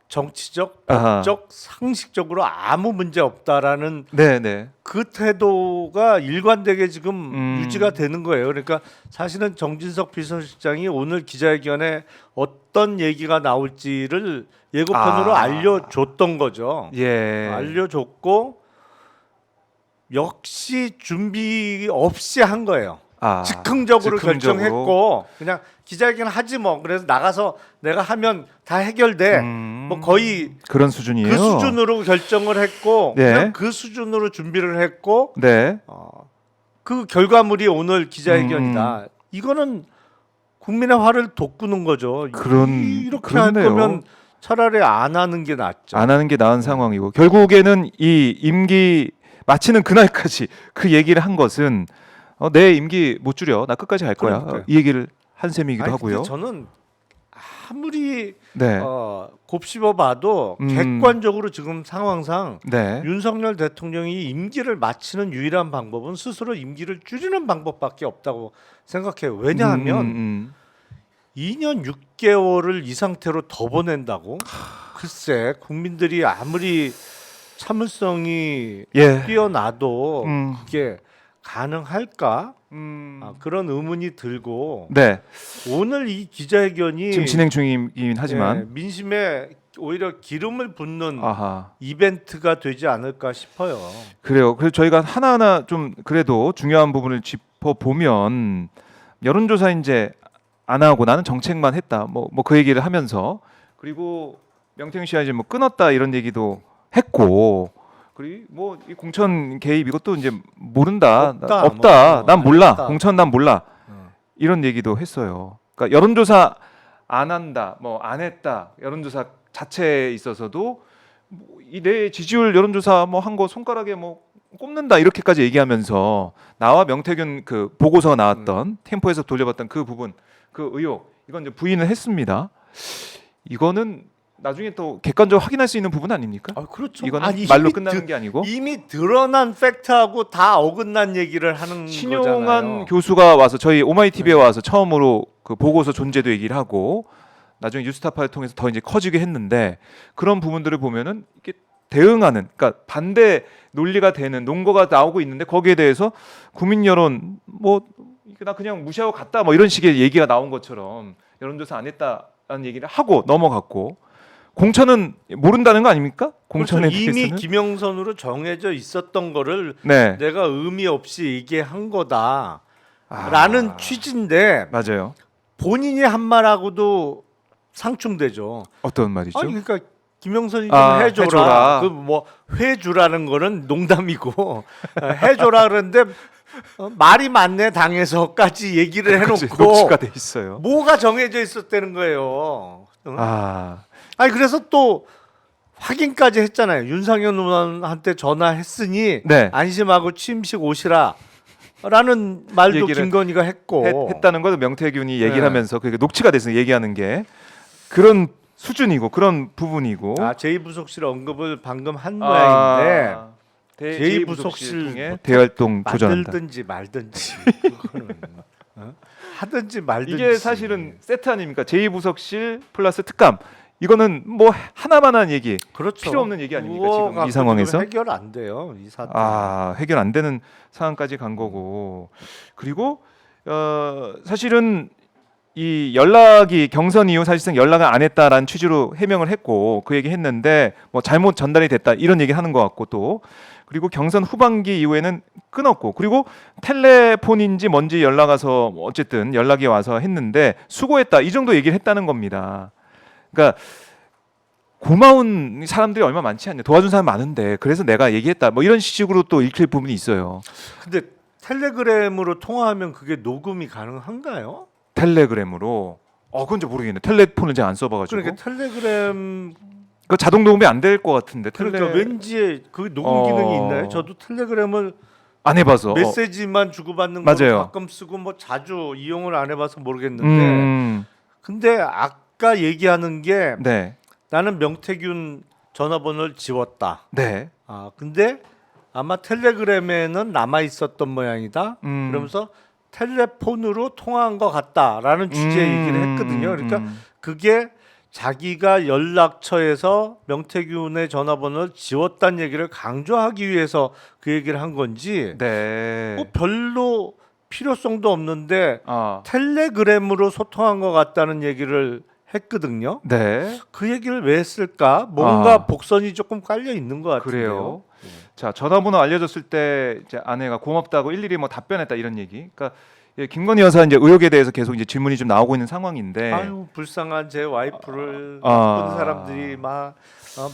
정치적, 아하. 법적, 상식적으로 아무 문제 없다라는 네, 네. 그 태도가 일관되게 지금 음. 유지가 되는 거예요. 그러니까 사실은 정진석 비서실장이 오늘 기자회견에 어떤 얘기가 나올지를 예고편으로 알려줬던 거죠. 예. 알려줬고 역시 준비 없이 한 거예요. 즉흥적으로 결정했고 그냥 기자회견 하지 뭐. 그래서 나가서 내가 하면 다 해결돼. 뭐 거의 그런 수준이에요. 그 수준으로 결정을 했고 네. 그냥 그 수준으로 준비를 했고 네. 그 결과물이 오늘 기자회견이다. 이거는 국민의 화를 돋구는 거죠. 이렇게 할 그렇네요. 거면 차라리 안 하는 게 낫죠. 안 하는 게 나은 상황이고 결국에는 이 임기 마치는 그날까지 그 얘기를 한 것은 내 임기 못 줄여. 나 끝까지 갈 거야. 그러니까요. 이 얘기를 한 셈이기도 아니, 하고요. 근데 저는 아무리 네. 곱씹어봐도 객관적으로 지금 상황상 네. 윤석열 대통령이 임기를 마치는 유일한 방법은 스스로 임기를 줄이는 방법밖에 없다고 생각해요. 왜냐하면 2년 6개월을 이 상태로 더 보낸다고? 글쎄, 국민들이 아무리 참을성이 예. 뛰어나도 음. 그게 가능할까? 음. 그런 의문이 들고 네. 오늘 이 기자회견이 지금 진행 중이긴 하지만 민심에 오히려 기름을 붓는 아하. 이벤트가 되지 않을까 싶어요. 그래요. 그래서 저희가 하나하나 좀 그래도 중요한 부분을 짚어 보면 여론조사 이제 안 하고 나는 정책만 했다. 뭐 그 얘기를 하면서 그리고 명태균 씨가 이제 뭐 끊었다 이런 얘기도 했고 그리고 뭐 이 공천 개입 이것도 이제 모른다. 없다. 난 몰라. 없다. 공천 난 몰라. 어. 이런 얘기도 했어요. 그러니까 여론조사 안 한다. 뭐 안 했다. 여론조사 자체에 있어서도 이 내 지지율 여론조사 뭐 한 거 손가락에 뭐 꼽는다 이렇게까지 얘기하면서 나와 명태균 그 보고서가 나왔던 템포에서 돌려봤던 그 부분 그 의혹 이건 이제 부인을 했습니다. 이거는 나중에 또 객관적으로 확인할 수 있는 부분 아닙니까? 그렇죠. 이거는 아니, 말로 이미 끝나는 게 아니고 이미 드러난 팩트하고 다 어긋난 얘기를 하는 신용한 거잖아요. 교수가 와서 저희 오마이TV에 와서 처음으로 그 보고서 존재도 얘기를 하고 나중에 뉴스타파를 통해서 더 이제 커지게 했는데 그런 부분들을 보면은 이게 대응하는 그러니까 반대 논리가 되는 논거가 나오고 있는데 거기에 대해서 국민 여론 뭐 나 그냥 무시하고 갔다 뭐 이런 식의 얘기가 나온 것처럼 여론조사 안 했다라는 얘기를 하고 넘어갔고 공천은 모른다는 거 아닙니까? 공천에 그렇죠. 이미 대해서는 김영선으로 정해져 있었던 거를 네 내가 의미 없이 얘기한 거다라는 아, 취지인데 맞아요. 본인이 한 말하고도 상충되죠. 어떤 말이죠? 아니 그러니까 김영선이 좀 아, 해줘라. 해줘라. 그 뭐 해주라는 거는 농담이고 해줘라 그러는데 말이 많네 당에서까지 얘기를 그치, 해놓고 녹취가 돼 있어요. 뭐가 정해져 있었다는 거예요. 아 아니 그래서 또 확인까지 했잖아요. 윤상현 의원한테 전화했으니 네. 안심하고 취임식 오시라. 라는 말도 얘기를 김건희가 했고 했다는 것도 명태균이 얘기를 네. 하면서 그게 녹취가 돼서 얘기하는 게 그런 수준이고 그런 부분이고 제2부속실 언급을 방금 한 모양인데 제2부속실 통해 대활동 조전한다. 만들든지 말든지 그거는 하든지 말든지 이게 사실은 세트 아닙니까? 제2부속실 플러스 특감. 이거는 뭐 하나만한 얘기, 그렇죠. 필요 없는 얘기 아닙니까? 그거 지금 이 갖고 상황에서 지금 해결 안 돼요. 이 사태. 해결 안 되는 상황까지 간 거고 그리고 사실은 이 연락이 경선 이후 사실상 연락을 안 했다라는 취지로 해명을 했고 그 얘기 했는데 뭐 잘못 전달이 됐다 이런 얘기 하는 것 같고 또 그리고 경선 후반기 이후에는 끊었고 그리고 텔레폰인지 뭔지 연락 와서 어쨌든 연락이 와서 했는데 수고했다 이 정도 얘기를 했다는 겁니다. 그러니까 고마운 사람들이 얼마 많지 않냐 도와준 사람 많은데 그래서 내가 얘기했다 뭐 이런 식으로 또 읽힐 부분이 있어요. 근데 텔레그램으로 통화하면 그게 녹음이 가능한가요? 텔레그램으로 그건 잘 모르겠네. 텔레폰을 제가 안 써봐가지고 그러니까 텔레그램 그 자동 녹음이 안 될 것 같은데 그러니까 왠지 그 녹음 기능이 있나요? 저도 텔레그램을 안 해봐서 메시지만 주고받는 거 맞아요. 가끔 쓰고 뭐 자주 이용을 안 해봐서 모르겠는데 근데 아까 얘기하는 게 네, 나는 명태균 전화번호를 지웠다. 네, 근데 아마 텔레그램에는 남아 있었던 모양이다. 그러면서 텔레폰으로 통화한 것 같다라는 취지의 얘기를 했거든요. 그러니까 그게 자기가 연락처에서 명태균의 전화번호를 지웠다는 얘기를 강조하기 위해서 그 얘기를 한 건지 네. 뭐 별로 필요성도 없는데 아, 텔레그램으로 소통한 것 같다는 얘기를 했거든요. 네, 그 얘기를 왜 했을까? 뭔가 아. 복선이 조금 깔려 있는 것 같은데요. 그래요. 자 전화번호 알려줬을 때 이제 아내가 고맙다고 일일이 뭐 답변했다 이런 얘기. 그러니까 김건희 여사 이제 의혹에 대해서 계속 이제 질문이 좀 나오고 있는 상황인데. 아유 불쌍한 제 와이프를 아. 나쁜 사람들이 막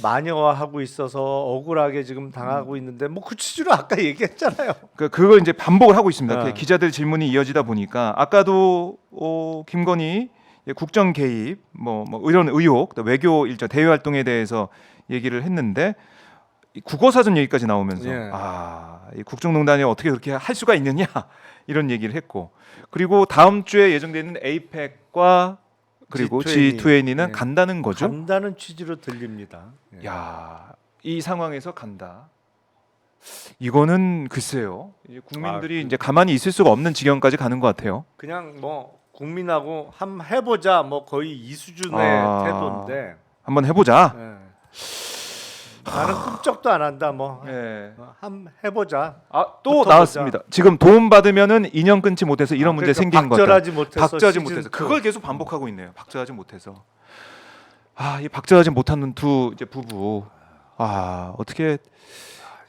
마녀화하고 있어서 억울하게 지금 당하고 있는데 뭐 그 취지로 아까 얘기했잖아요. 그걸 이제 반복을 하고 있습니다. 아. 기자들 질문이 이어지다 보니까 아까도 김건희 국정 개입 뭐 이런 의혹, 또 외교 일정 대외 활동에 대해서 얘기를 했는데 이 국어사전 얘기까지 나오면서 예. 이 국정농단이 어떻게 그렇게 할 수가 있느냐 이런 얘기를 했고 그리고 다음 주에 예정돼 있는 APEC과 그리고 G20. G20는 예. 간다는 거죠. 간다는 취지로 들립니다. 예. 야, 이 상황에서 간다. 이거는 글쎄요. 이제 국민들이 이제 가만히 있을 수가 없는 지경까지 가는 것 같아요. 그냥 뭐 국민하고 한번 해보자 뭐 거의 이 수준의 태도인데 한번 해보자. 예. 나는 꿈쩍도 안 한다 뭐 네. 한번 해보자. 또 붙어보자. 나왔습니다. 지금 도움 받으면은 인연 끊지 못해서 이런 문제 그러니까 생긴 것 같아요. 박절하지 못해서 박절하지 시즌 못해서 2. 그걸 계속 반복하고 있네요. 박절하지 못해서 이 박절하지 못하는 두 이제 부부 어떻게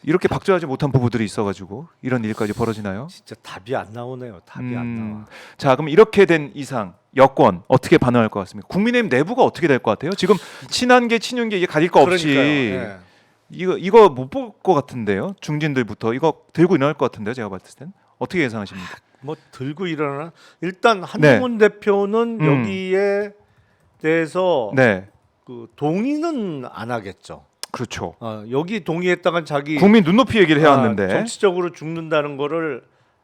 이렇게 박절하지 못한 부부들이 있어가지고 이런 일까지 벌어지나요? 진짜 답이 안 나오네요. 답이 안 나와. 자 그럼 이렇게 된 이상 여권 어떻게 반응할 것 같습니까? 국민의힘 내부가 어떻게 될 것 같아요? 지금 친한계 친윤계 이게 가릴 거 없이 그러니까요. 예. 이거 못 볼 것 같은데요. 중진들부터 이거 들고 일어날 것 같은데요. 제가 봤을 땐 어떻게 예상하십니까? 뭐 들고 일어나 일단 한동훈 대표는 음. 여기에 대해서 네, 그 동의는 안 하겠죠. 그렇죠. 여기 동의했다간 자기 국민 눈높이 얘기를 해왔는데 정치적으로 죽는다는 거를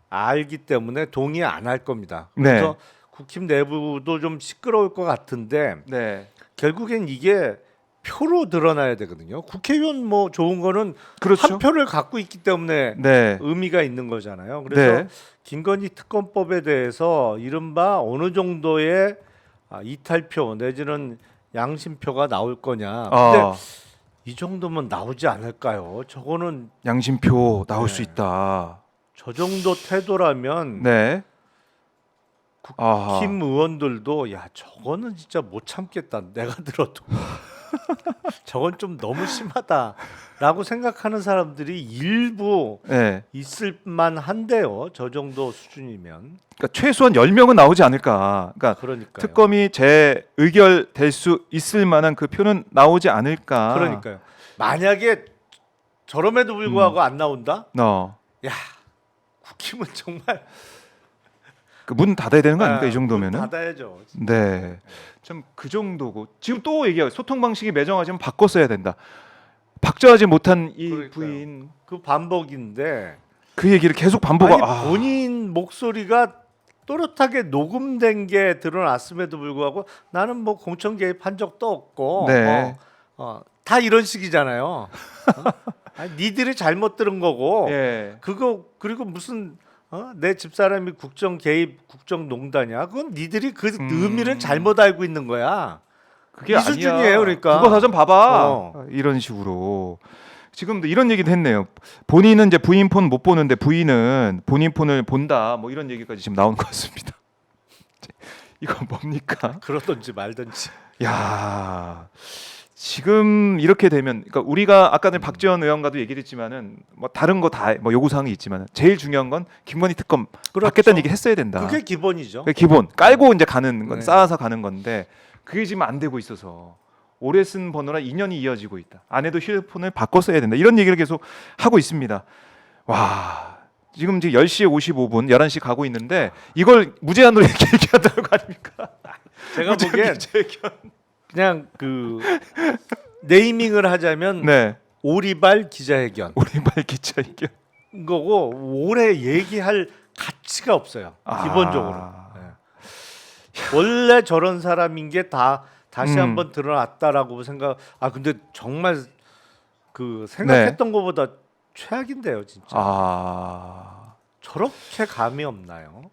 알기 때문에 동의 안 할 겁니다. 네. 그래서 국힘 내부도 좀 시끄러울 것 같은데 네, 결국엔 이게 표로 드러나야 되거든요. 국회의원 뭐 좋은 거는 그렇죠. 한 표를 갖고 있기 때문에 네, 의미가 있는 거잖아요. 그래서 네, 김건희 특검법에 대해서 이른바 어느 정도의 이탈표 내지는 양심표가 나올 거냐. 근데 이 정도면 나오지 않을까요? 저거는 양심표 나올 네. 수 있다. 저 정도 태도라면 네, 국힘 의원들도 야 저거는 진짜 못 참겠다. 내가 들어도 저건 좀 너무 심하다라고 생각하는 사람들이 일부 네. 있을 만한데요. 저 정도 수준이면 그러니까 최소한 10명은 나오지 않을까. 그러니까 그러니까요. 특검이 재의결될 수 있을 만한 그 표는 나오지 않을까. 그러니까요. 만약에 저럼에도 불구하고 안 나온다? 야 국힘은 정말 그 문 닫아야 되는 거 아닙니까? 이 정도면은. 닫아야죠. 네. 좀 그 정도고 지금 또 얘기해요. 소통 방식이 매정하지만 바꿨어야 된다. 박제하지 못한 이 그러니까요. 부인 그 반복인데 그 얘기를 계속 반복하고 아니, 본인 목소리가 또렷하게 녹음된 게 드러났음에도 불구하고 나는 뭐 공천 개입한 적도 없고 네. 다 이런 식이잖아요. 아니, 니들이 잘못 들은 거고 예. 그거 그리고 무슨 내 집사람이 국정 개입 국정농단이야. 그건 니들이 그 의미를 잘못 알고 있는 거야. 그게 이 아니야. 수준이에요, 그러니까. 국어사전 봐봐. 어. 이런 식으로. 지금도 이런 얘기도 했네요. 본인은 이제 부인 폰 못 보는데 부인은 본인 폰을 본다. 뭐 이런 얘기까지 지금 나온 것 같습니다. 이거 뭡니까? 그러든지 말든지. 야, 지금 이렇게 되면, 그러니까 우리가 아까 전에 박지원 의원과도 얘기를 했지만은 뭐 다른 거 다 뭐 요구 사항이 있지만 제일 중요한 건 김건희 특검 받겠다는 얘기 했어야 된다. 그게 기본이죠. 그게 기본 깔고 이제 가는 건 네. 쌓아서 가는 건데 그게 지금 안 되고 있어서 오래 쓴 번호라 2년이 이어지고 있다. 아내도 휴대폰을 바꿔 써야 된다. 이런 얘기를 계속 하고 있습니다. 와. 지금 10시 55분, 11시 가고 있는데 이걸 무제한으로 얘기한다는 거 아닙니까? 제가 무제한 보기엔 기자회견. 그냥 그 네이밍을 하자면 네. 오리발 기자회견 오리발 기자회견. 거고 오래 얘기할 가치가 없어요. 기본적으로. 네. 원래 저런 사람인 게 다시 한번 드러났다라고 생각. 근데 정말 그 생각했던 것보다 최악인데요, 진짜. 저렇게 감이 없나요?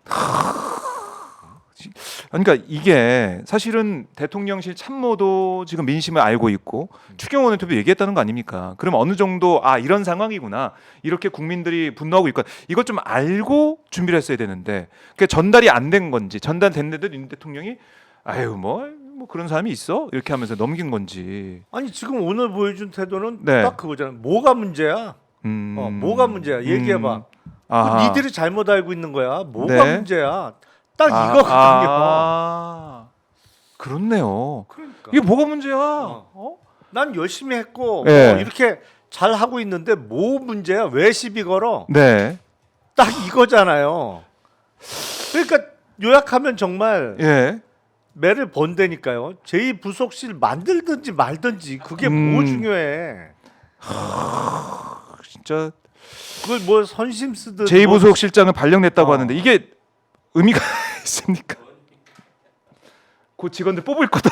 그러니까 이게 사실은 대통령실 참모도 지금 민심을 알고 있고 추경호 원내대표 얘기했다는 거 아닙니까? 그럼 어느 정도 이런 상황이구나 이렇게 국민들이 분노하고 있고 이것 좀 알고 준비를 했어야 되는데 그게 전달이 안 된 건지 전달됐는데도 윤 대통령이 아유 뭐 그런 사람이 있어 이렇게 하면서 넘긴 건지. 아니 지금 오늘 보여준 태도는 네. 딱 그거잖아요. 뭐가 문제야? 뭐가 문제야? 얘기해봐. 니들이 잘못 알고 있는 거야. 뭐가 네. 문제야? 딱 이거거든요. 그렇네요. 그러니까. 이게 뭐가 문제야? 난 열심히 했고 네. 이렇게 잘 하고 있는데 뭐 문제야? 왜 시비 걸어? 네. 딱 이거잖아요. 그러니까 요약하면 정말 예. 매를 번다니까요. 제2 부속실 만들든지 말든지 그게 뭐 중요해? 진짜 그걸 뭐 선심 쓰듯 제2부속 실장을 발령냈다고 어. 하는데 이게 의미가 있습니까? 그 직원들 뽑을 거다.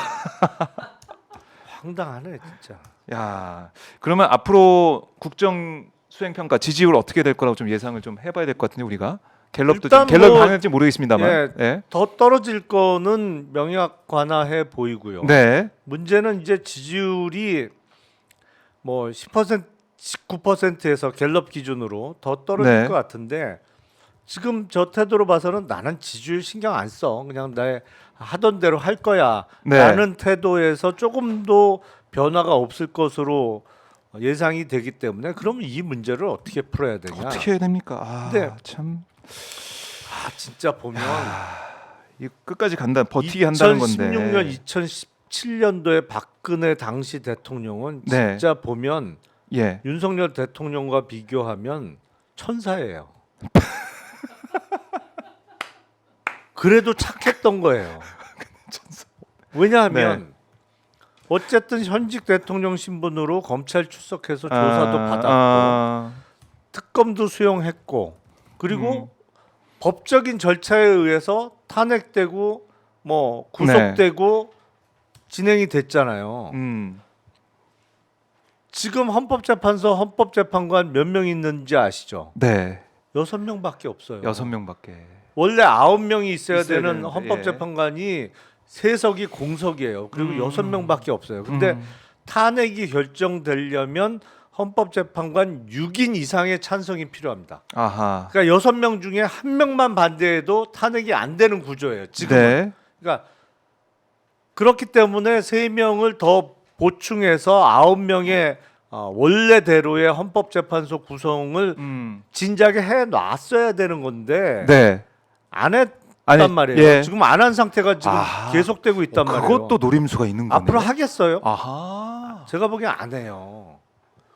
황당하네 진짜. 야, 그러면 앞으로 국정 수행 평가 지지율 어떻게 될 거라고 좀 예상을 좀 해봐야 될 것 같은데 우리가 갤럽도 일단 갤럽 뭐, 방향인지 모르겠습니다만. 예, 예. 더 떨어질 거는 명약관화해 보이고요. 네. 문제는 이제 지지율이 뭐 10% 19%에서 갤럽 기준으로 더 떨어질 네. 것 같은데 지금 저 태도로 봐서는 나는 지지율 신경 안 써. 그냥 내 하던 대로 할 거야. 네. 라는 태도에서 조금도 변화가 없을 것으로 예상이 되기 때문에 그러면 이 문제를 어떻게 풀어야 되냐. 어떻게 해야 됩니까? 아, 근데 참. 아, 진짜 보면 이 끝까지 간다 버티게 한다는 건데. 2016년 2017년도에 박근혜 당시 대통령은 네. 진짜 보면 예. 윤석열 대통령과 비교하면 천사예요. 그래도 착했던 거예요. 왜냐하면 네. 어쨌든 현직 대통령 신분으로 검찰 출석해서 조사도 받았고 특검도 수용했고 그리고 법적인 절차에 의해서 탄핵되고 뭐 구속되고 진행이 됐잖아요. 지금 헌법재판소 헌법재판관 몇 명 있는지 아시죠? 네. 6명밖에 없어요. 6명밖에. 원래 9명이 있어야 있어야 되는 되는데, 헌법재판관이 세석이 공석이에요. 그리고 6명밖에 없어요. 근데 탄핵이 결정되려면 헌법재판관 6인 이상의 찬성이 필요합니다. 아하. 그러니까 6명 중에 1명만 반대해도 탄핵이 안 되는 구조예요. 지금. 네. 그러니까 그렇기 때문에 3명을 더 보충해서 9명의 원래대로의 헌법재판소 구성을 진작에 해 놨어야 되는 건데 네. 안 했단 아니, 말이에요. 예. 지금 안 한 상태가 지금 아하. 계속되고 있단 말이에요. 그것도 노림수가 있는 거네. 앞으로 하겠어요? 아하. 제가 보기엔 안 해요.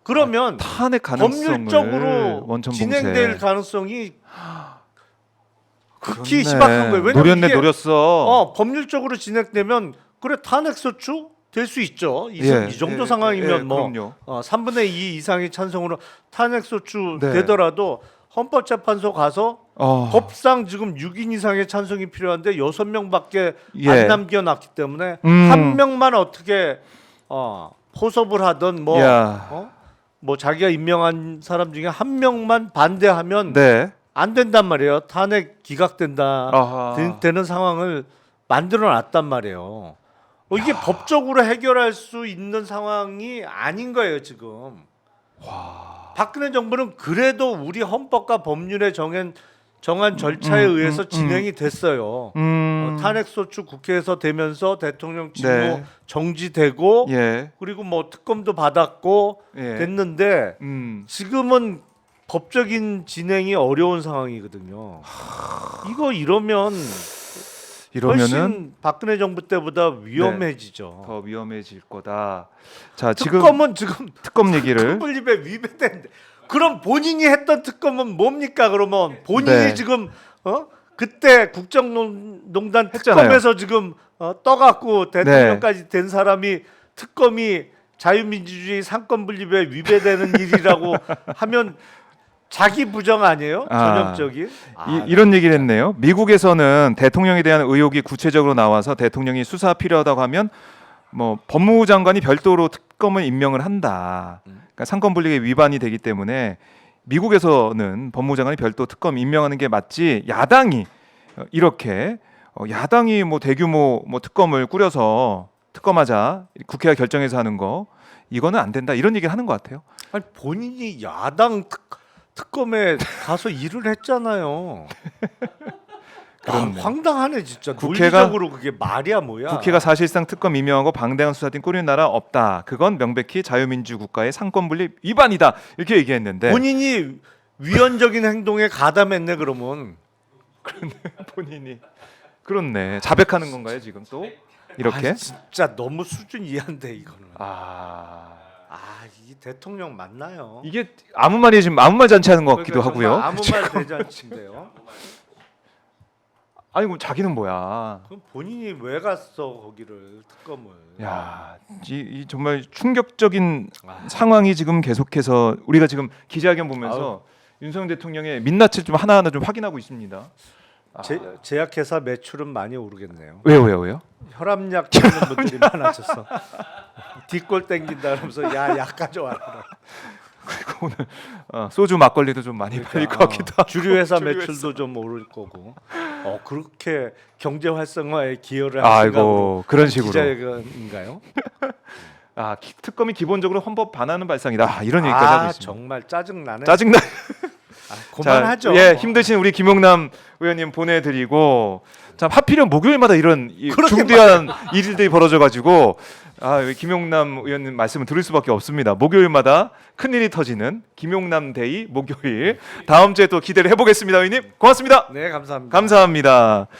그러면 탄핵 가능성을 법률적으로 원천 진행될 봉쇄. 가능성이 극히 그렇네. 희박한 거예요. 왜냐면 노렸네 이게 노렸어. 법률적으로 진행되면 그래 탄핵소추 될 수 있죠. 이 정도 상황이면 뭐 그럼요. 3분의 2 이상의 찬성으로 탄핵소추 네. 되더라도 헌법재판소 가서 어. 법상 지금 6인 이상의 찬성이 필요한데 6명밖에 예. 안 남겨놨기 때문에 음. 한 명만 어떻게 포섭을 하든 뭐, 야. 뭐 자기가 임명한 사람 중에 한 명만 반대하면 네. 안 된단 말이에요. 탄핵 기각된다 아하. 되는 상황을 만들어 놨단 말이에요. 이게 법적으로 해결할 수 있는 상황이 아닌 거예요 지금. 박근혜 정부는 그래도 우리 헌법과 법률에 정한 절차에 의해서 진행이 됐어요. 탄핵소추 국회에서 되면서 대통령 직무 네. 정지되고 예. 그리고 뭐 특검도 받았고 예. 됐는데 지금은 법적인 진행이 어려운 상황이거든요. 이거 이러면은 훨씬 박근혜 정부 때보다 위험해지죠. 더 위험해질 거다. 자, 특검은 지금 특검 얘기를 특검법에 위배된데 그럼 본인이 했던 특검은 뭡니까? 그러면 본인이 네. 지금 그때 국정농단 했잖아요. 특검에서 지금 떠갖고 대통령까지 된 사람이 특검이 자유민주주의 상권 분립에 위배되는 일이라고 하면 자기 부정 아니에요? 전형적인. 이런 얘기를 했네요. 미국에서는 대통령에 대한 의혹이 구체적으로 나와서 대통령이 수사 필요하다고 하면 뭐 법무부 장관이 별도로 특검을 임명을 한다. 그러니까 상권 분립에 위반이 되기 때문에 미국에서는 법무부 장관이 별도 특검 임명하는 게 맞지. 야당이 이렇게 야당이 뭐 대규모 뭐 특검을 꾸려서 특검하자 국회가 결정해서 하는 거 이거는 안 된다. 이런 얘기를 하는 것 같아요. 아니 본인이 야당 특검에 가서 일을 했잖아요. 황당하네 진짜. 논리적으로 그게 말이야 뭐야. 국회가 사실상 특검 임명하고 방대한 수사팀 꾸리는 나라 없다. 그건 명백히 자유민주 국가의 상권 분립 위반이다. 이렇게 얘기했는데 본인이 위헌적인 행동에 가담했네 그러면. 본인이 그렇네. 자백하는 건가요 지금 또 이렇게? 진짜 너무 수준 이한데 이거는. 이 대통령 맞나요? 이게 아무 말이 지금 아무 말 잔치하는 것 같기도 하고요. 아무 말 대잔치인데요. 아니 그럼 자기는 뭐야? 그럼 본인이 왜 갔어 거기를 특검을? 야, 이 정말 충격적인 아. 상황이 지금 계속해서 우리가 지금 기자회견 보면서 윤석열 대통령의 민낯을 좀 하나하나 좀 확인하고 있습니다. 아, 제약회사 매출은 많이 오르겠네요. 왜요? 혈압약 찾는 분들이 많아져서 뒷골 땡긴다 그러면서 약 가져와라. 그리고 오늘 소주 막걸리도 좀 많이 팔릴 것 같기도 하고 주류회사 주류회사. 매출도 좀 오를 거고. 그렇게 경제 활성화에 기여를 할 생각으로 아이고 그런 식으로. 기자회견인가요? 특검이 기본적으로 헌법 반하는 발상이다 이런 얘기까지 하고 있습니다. 정말 짜증 나네. 짜증나. 그만하죠. 자, 예, 힘드신 우리 김용남 의원님 보내드리고 참 하필이면 목요일마다 이런 중대한 일들이 벌어져가지고 김용남 의원님 말씀을 들을 수밖에 없습니다. 목요일마다 큰 일이 터지는 김용남 데이 목요일 다음 주에 또 기대를 해보겠습니다. 의원님 고맙습니다. 네, 감사합니다. 감사합니다.